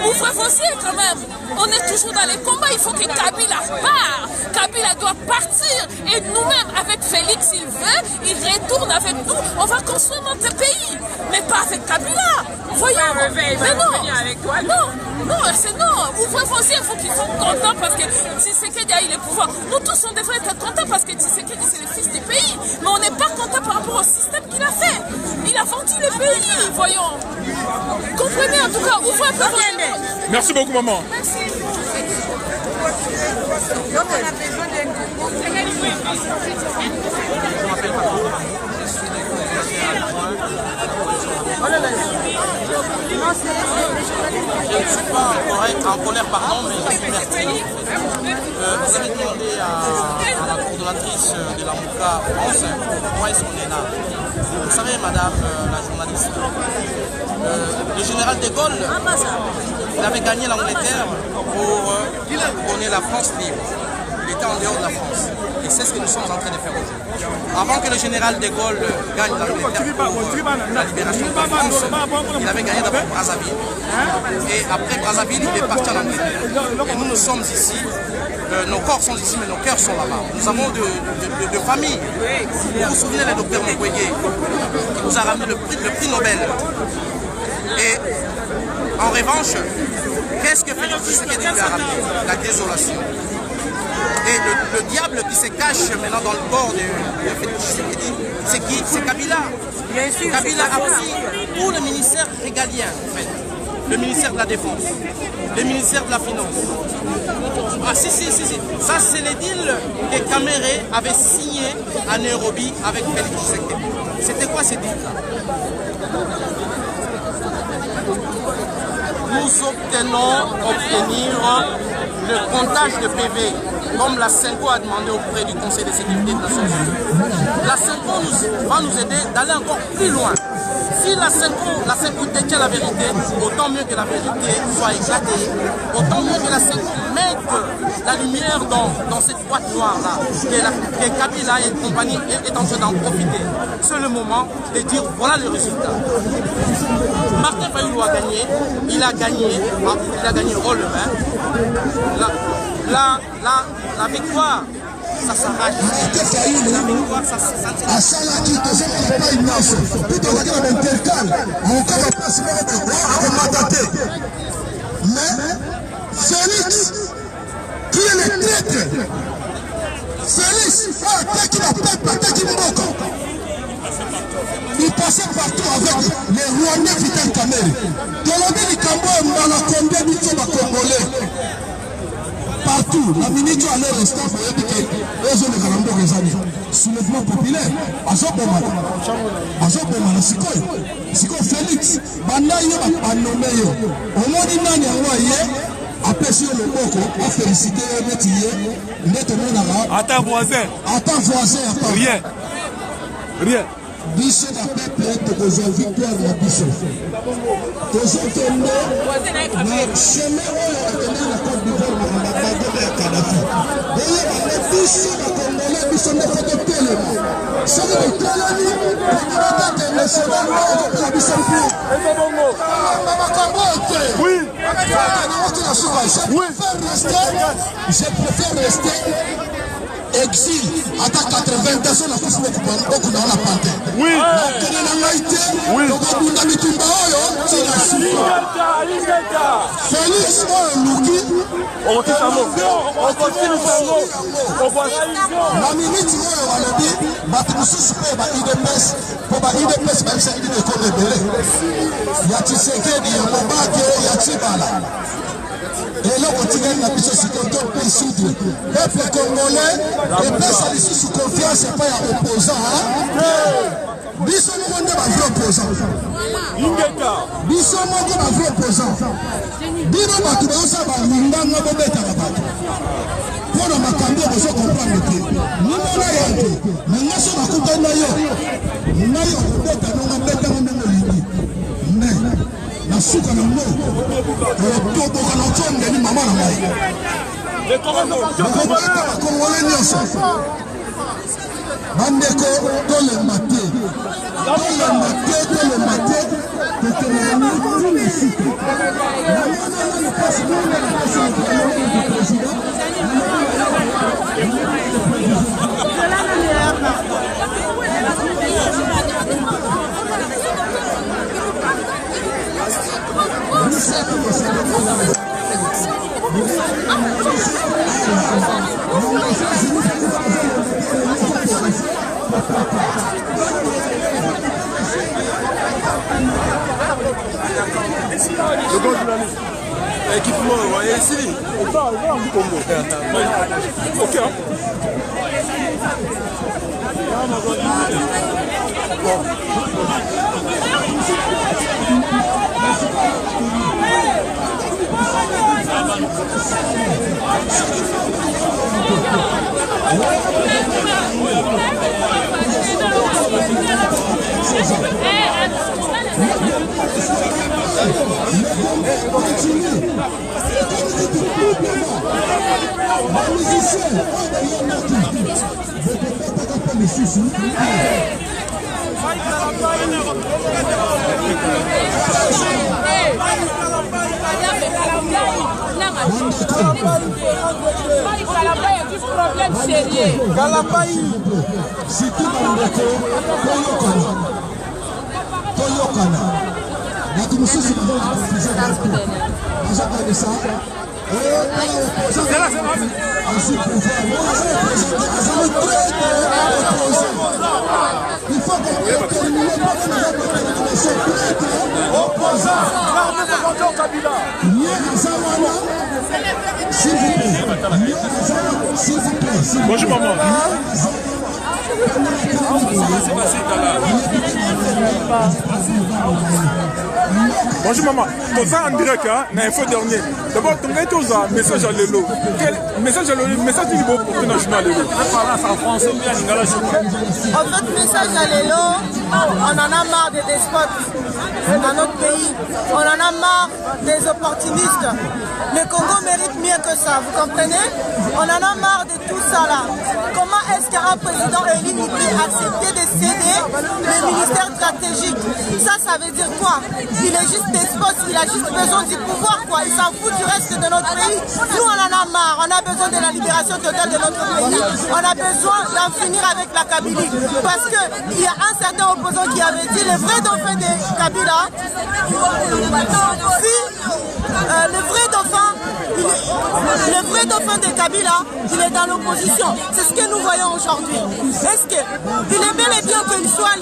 Ouvrez vos yeux quand même. On est toujours dans les combats. Il faut que Kabila parte. Kabila doit partir. Et nous-mêmes, avec Félix, il veut, il retourne avec nous. On va construire notre pays. Mais pas avec Kabila. Voyons. Mais non. Non, c'est non. Ouvrez vos yeux, vous qui sont contents parce que Tshisekedi a eu le pouvoir. Nous tous, on devrait être contents parce que Tshisekedi, c'est le fils du pays. Mais on n'est pas content par rapport au système qu'il a fait. Il a vendu le pays, voyons. Comprenez en tout cas, ouvrez un peu vos yeux. Merci beaucoup, maman. Merci. Donc, on a besoin d'un Congo. Je ne suis pas en colère, pardon, mais je suis pertinent. Vous avez demandé à la coordonnatrice de la MOUCA France pourquoi est-ce qu'on est là. Vous savez, madame la journaliste, le général de Gaulle, il avait gagné l'Angleterre pour donner la France libre. Il était en dehors de la France. Et c'est ce que nous sommes en train de faire aujourd'hui. Avant que le général de Gaulle gagne l'Angleterre pour la libération de la France, il avait gagné d'abord Brazzaville. Et après Brazzaville, il est parti en Angleterre. Et nous sommes ici. Nos corps sont ici, mais nos cœurs sont là-bas. Nous avons de familles. Vous vous souvenez du docteur Mukwege, qui nous a ramené le prix Nobel. Et en revanche, qu'est-ce que Félix Tshisekedi lui a ramené? La désolation. Et le diable qui se cache maintenant dans le corps de Félix Tshisekedi, c'est qui? C'est Kabila. Kabila a pris tout le ministère régalien, en fait. Le ministère de la Défense, le ministère de la Finance. Ah si. Ça, c'est les deals que Kamere avait signé à Nairobi avec Félix Tshisekedi. C'était quoi ces deals-là? Nous obtenir le comptage de PV, comme la CENCO a demandé auprès du Conseil de sécurité de Nations Unies. La CENCO va nous aider d'aller encore plus loin. Si la CENCO détient la vérité, autant mieux que la vérité soit éclatée, autant mieux que la CENCO mette la lumière dans cette boîte noire-là, que Kabila et compagnie est en train d'en profiter. C'est le moment de dire voilà le résultat. Martin Fayoulou a gagné, il a gagné haut le main. La victoire, ça s'arrache. La victoire, ça s'arrache. Mais Félix, qui est le traître, Félix a attaqué la peuple, attaqué Mboko. Il passait partout avec les Rwandais Vital Kamerhe. Tolobi Likambo Mbalakonde Bito Congolais. Partout, la minute à l'heure instant, vous voyez que les zones de Galambo Rezani, soulèvement populaire, Azobomana, Sikoy, Félix, Bandayo, Banomeyo, au moins d'une année, après sur le Boko, a félicité un métier, nettement Attends, voisin. Rien. Biso na peuple tokozwa victoire na biso tozokende na chemin oyo akende na Côte d'Ivoire na mabagole ya Kadhafi oyeba biso bakongole biso nde foto telema soki totelemi tokobataka national oyo kopela biso mpo makambo te nawote na Je préfère rester exil ata 80 personnes na kusi beaucoup dans la panthère. Oui. Nakene na ngaite. Oui. Tokabunda bitumba oyo tina suka. Félix Luki. On continue sango. Na minute oyo walobi batu mususu pe ba IDPS po ba IDPS ba isa idine ko rebele. Ya Tshisekedi ya Mobake ya Tshibala. Et là, on continue à la société peuple congolais, et personne ici sous confiance, c'est pas un opposant. Bisson monde est un vrai opposant. Bisson monde est un vrai opposant. Bino Batouba, va l'indanga bobeta la batte. Pour le macambé, vous allez comprendre le prix. Nous, on a été. Mais nous sommes à côté de nous. Nous avons bobeta, nous avons bobeta, nous avons mais. Na suka na mo otobo kana tonde ni mama na ngai le Congolais nyonso bandeko tole mate Le bon journaliste. L'équipement, vous voyez ici. On va du Congo. Ok. Bonjour maman. Bonjour maman. Tout ça en direct, hein, l'info dernier. D'abord, tu as tous un message à l'élo. Quel message à l'élo? Message du beau pour le journal l'élo. En fait, message à l'élo, on en a marre des despotes dans notre pays. On en a marre des opportunistes. Le Congo mérite mieux que ça, vous comprenez? On en a marre de tout ça là. Comment est-ce qu'un président élu peut accepter de céder les ministères stratégiques? Ça veut dire quoi? Il est juste despote, il a juste besoin du pouvoir, quoi. Il s'en fout du reste de notre pays. Nous, on en a marre. On a besoin de la libération totale de notre pays. On a besoin d'en finir avec la Kabylie. Parce qu'il y a un certain opposant qui avait dit le vrai dauphin de Kabila, si le vrai dauphin de Kabila, il est dans l'opposition. C'est ce que nous voyons aujourd'hui. Est-ce qu'il est bel et bien qu'il soit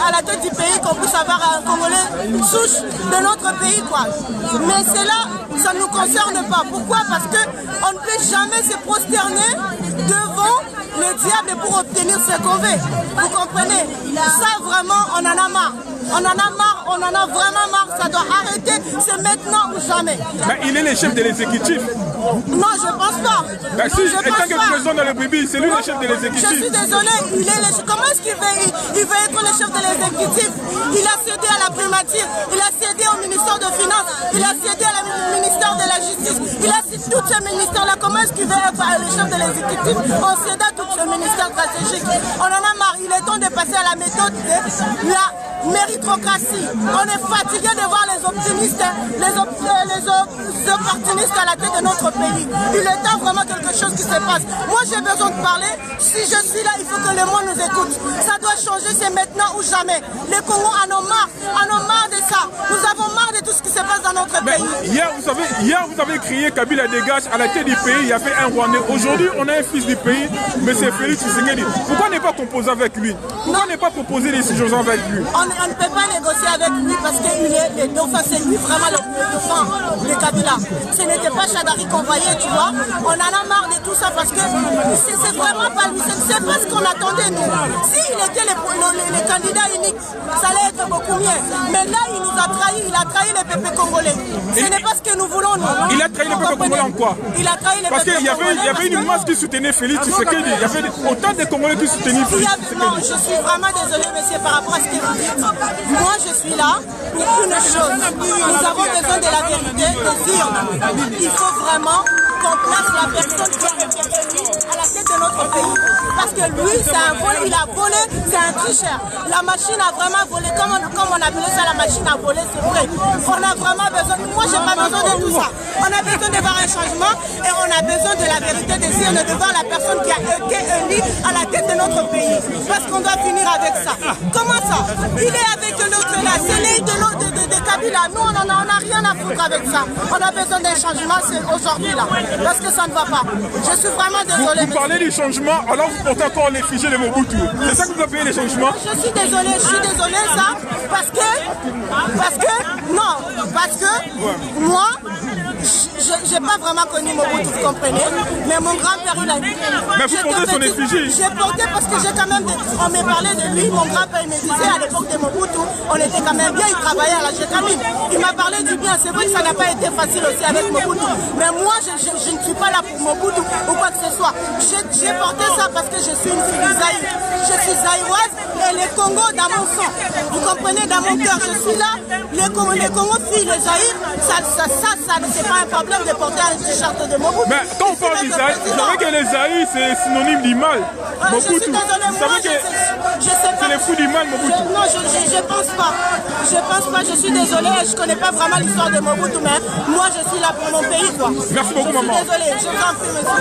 à la tête du pays, qu'on puisse avoir un Congolais souche de notre pays, quoi. Mais c'est là, ça ne nous concerne pas. Pourquoi? Parce qu'on ne peut jamais se prosterner devant le diable pour obtenir ce qu'on veut. Vous comprenez? Ça, vraiment, on en a marre. On en a marre, on en a vraiment marre. Ça doit arrêter, c'est maintenant ou jamais. Mais il est le chef de l'exécutif. Non, je ne pense pas. Bah si, étant que président dans le Bibi, c'est lui le chef de l'exécutif. Je suis désolé, comment est-ce qu'il veut être le chef de l'exécutif? Il a cédé à la primature, il a cédé au ministère de Finances, il a cédé au ministère de la Justice, il a cédé tous ces ministères-là. Comment est-ce qu'il veut être le chef de l'exécutif? On céda tout ce ministère stratégique. On en a marre, il est temps de passer à la méthode de la méritocratie. On est fatigué de voir les optimistes, les opportunistes à la tête de notre pays. Il est temps vraiment quelque chose qui se passe. Moi j'ai besoin de parler. Si je suis là, il faut que le monde nous écoute. Ça doit changer, c'est maintenant ou jamais. Les Congos en ont marre de ça. Nous avons marre de tout ce qui se passe dans notre pays. Hier, vous avez crié Kabila dégage à la tête du pays, il y avait un Rwandais. Aujourd'hui, on a un fils du pays, M. Félix Tshisekedi. Pourquoi ne pas composer avec lui? Pourquoi ne pas proposer des sujets avec lui? On ne peut pas négocier avec lui parce qu'il est le dauphin, c'est lui vraiment le dauphin de Kabila. Ce n'était pas Chadari qu'on voyait, tu vois. On en a marre de tout ça parce que c'est vraiment pas lui, c'est pas ce qu'on attendait nous. S'il était le candidat unique, ça allait être beaucoup mieux. Mais là, il nous a trahi, il a trahi les peuples congolais. Ce n'est pas ce que nous voulons, nous. Il a trahi les peuples congolais en quoi? Il a trahi les peuples congolais. Parce qu'il y avait une masse qui soutenait Félix Tshisekedi. Il y avait autant de Congolais qui soutenaient Félix Tshisekedi. Non, je suis vraiment désolée, monsieur, par rapport à ce que vous dites. Moi, je suis là pour une chose. Nous avons besoin de la vérité, des urnes. Il faut vraiment qu'on place la personne qui est à la tête de notre pays. Parce que lui, c'est un vol, il a volé, c'est un tricheur. La machine a vraiment volé, comme on appelait ça, la machine a volé, c'est vrai. On a vraiment besoin, moi j'ai pas besoin de tout ça. On a besoin de voir un changement et on a besoin de la vérité des urnes, de voir la personne qui a été élue à la tête de notre pays. Parce qu'on doit finir avec ça. Comment ça? Il est avec l'autre là, c'est l'île de Kabila. Nous, on n'a rien à foutre avec ça. On a besoin d'un changement, c'est aujourd'hui là. Parce que ça ne va pas. Je suis vraiment désolée. Vous parlez du changement, alors vous portez encore les fichiers de Mobutu. C'est ça que vous appelez les changements? Je suis désolée ça, parce que moi, j'ai pas vraiment connu Mobutu, vous comprenez, mais mon grand-père il a été. Mais vous portez son effigie? J'ai porté parce que j'ai quand même, on me parlait de lui, mon grand-père il me disait à l'époque de Mobutu, on était quand même bien, il travaillait à la Gécamine. Il m'a parlé du bien, c'est vrai que ça n'a pas été facile aussi avec Mobutu, mais moi je ne suis pas là pour Mobutu ou quoi que ce soit. J'ai porté ça parce que je suis une fille zaïre. Je suis zaïroise et les Congos dans mon sang. Vous comprenez, dans mon cœur, je suis là. Les Congos filles, les zaïres, ça c'est pas un problème de porter un t-shirt de Mobutu. Mais quand on parle des zaïres, vous savez que les zaïres c'est synonyme du mal. Mobutu. Je suis désolée, moi je sais pas. C'est les fous du mal, Mobutu. Non, je pense pas. Je pense pas, je suis désolée, je connais pas vraiment l'histoire de Mobutu, mais moi je suis là pour mon pays, quoi. Merci beaucoup, maman. Je suis désolée, je vous en prie, monsieur.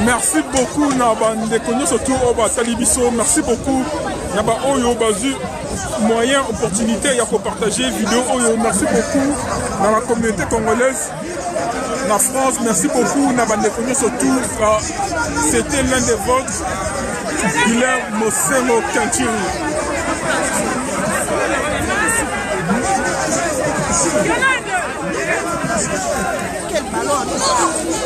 Merci beaucoup Nabandeko surtout au Talibiso. Merci beaucoup Naba Oyo Bazu moyen opportunité il y a pour partager vidéo Oyo. Merci beaucoup dans la communauté congolaise. la France. Merci beaucoup, Nabandekogno, surtout. C'était l'un des vôtres, Guilherme Mosengo Kantiri. Quel ballon!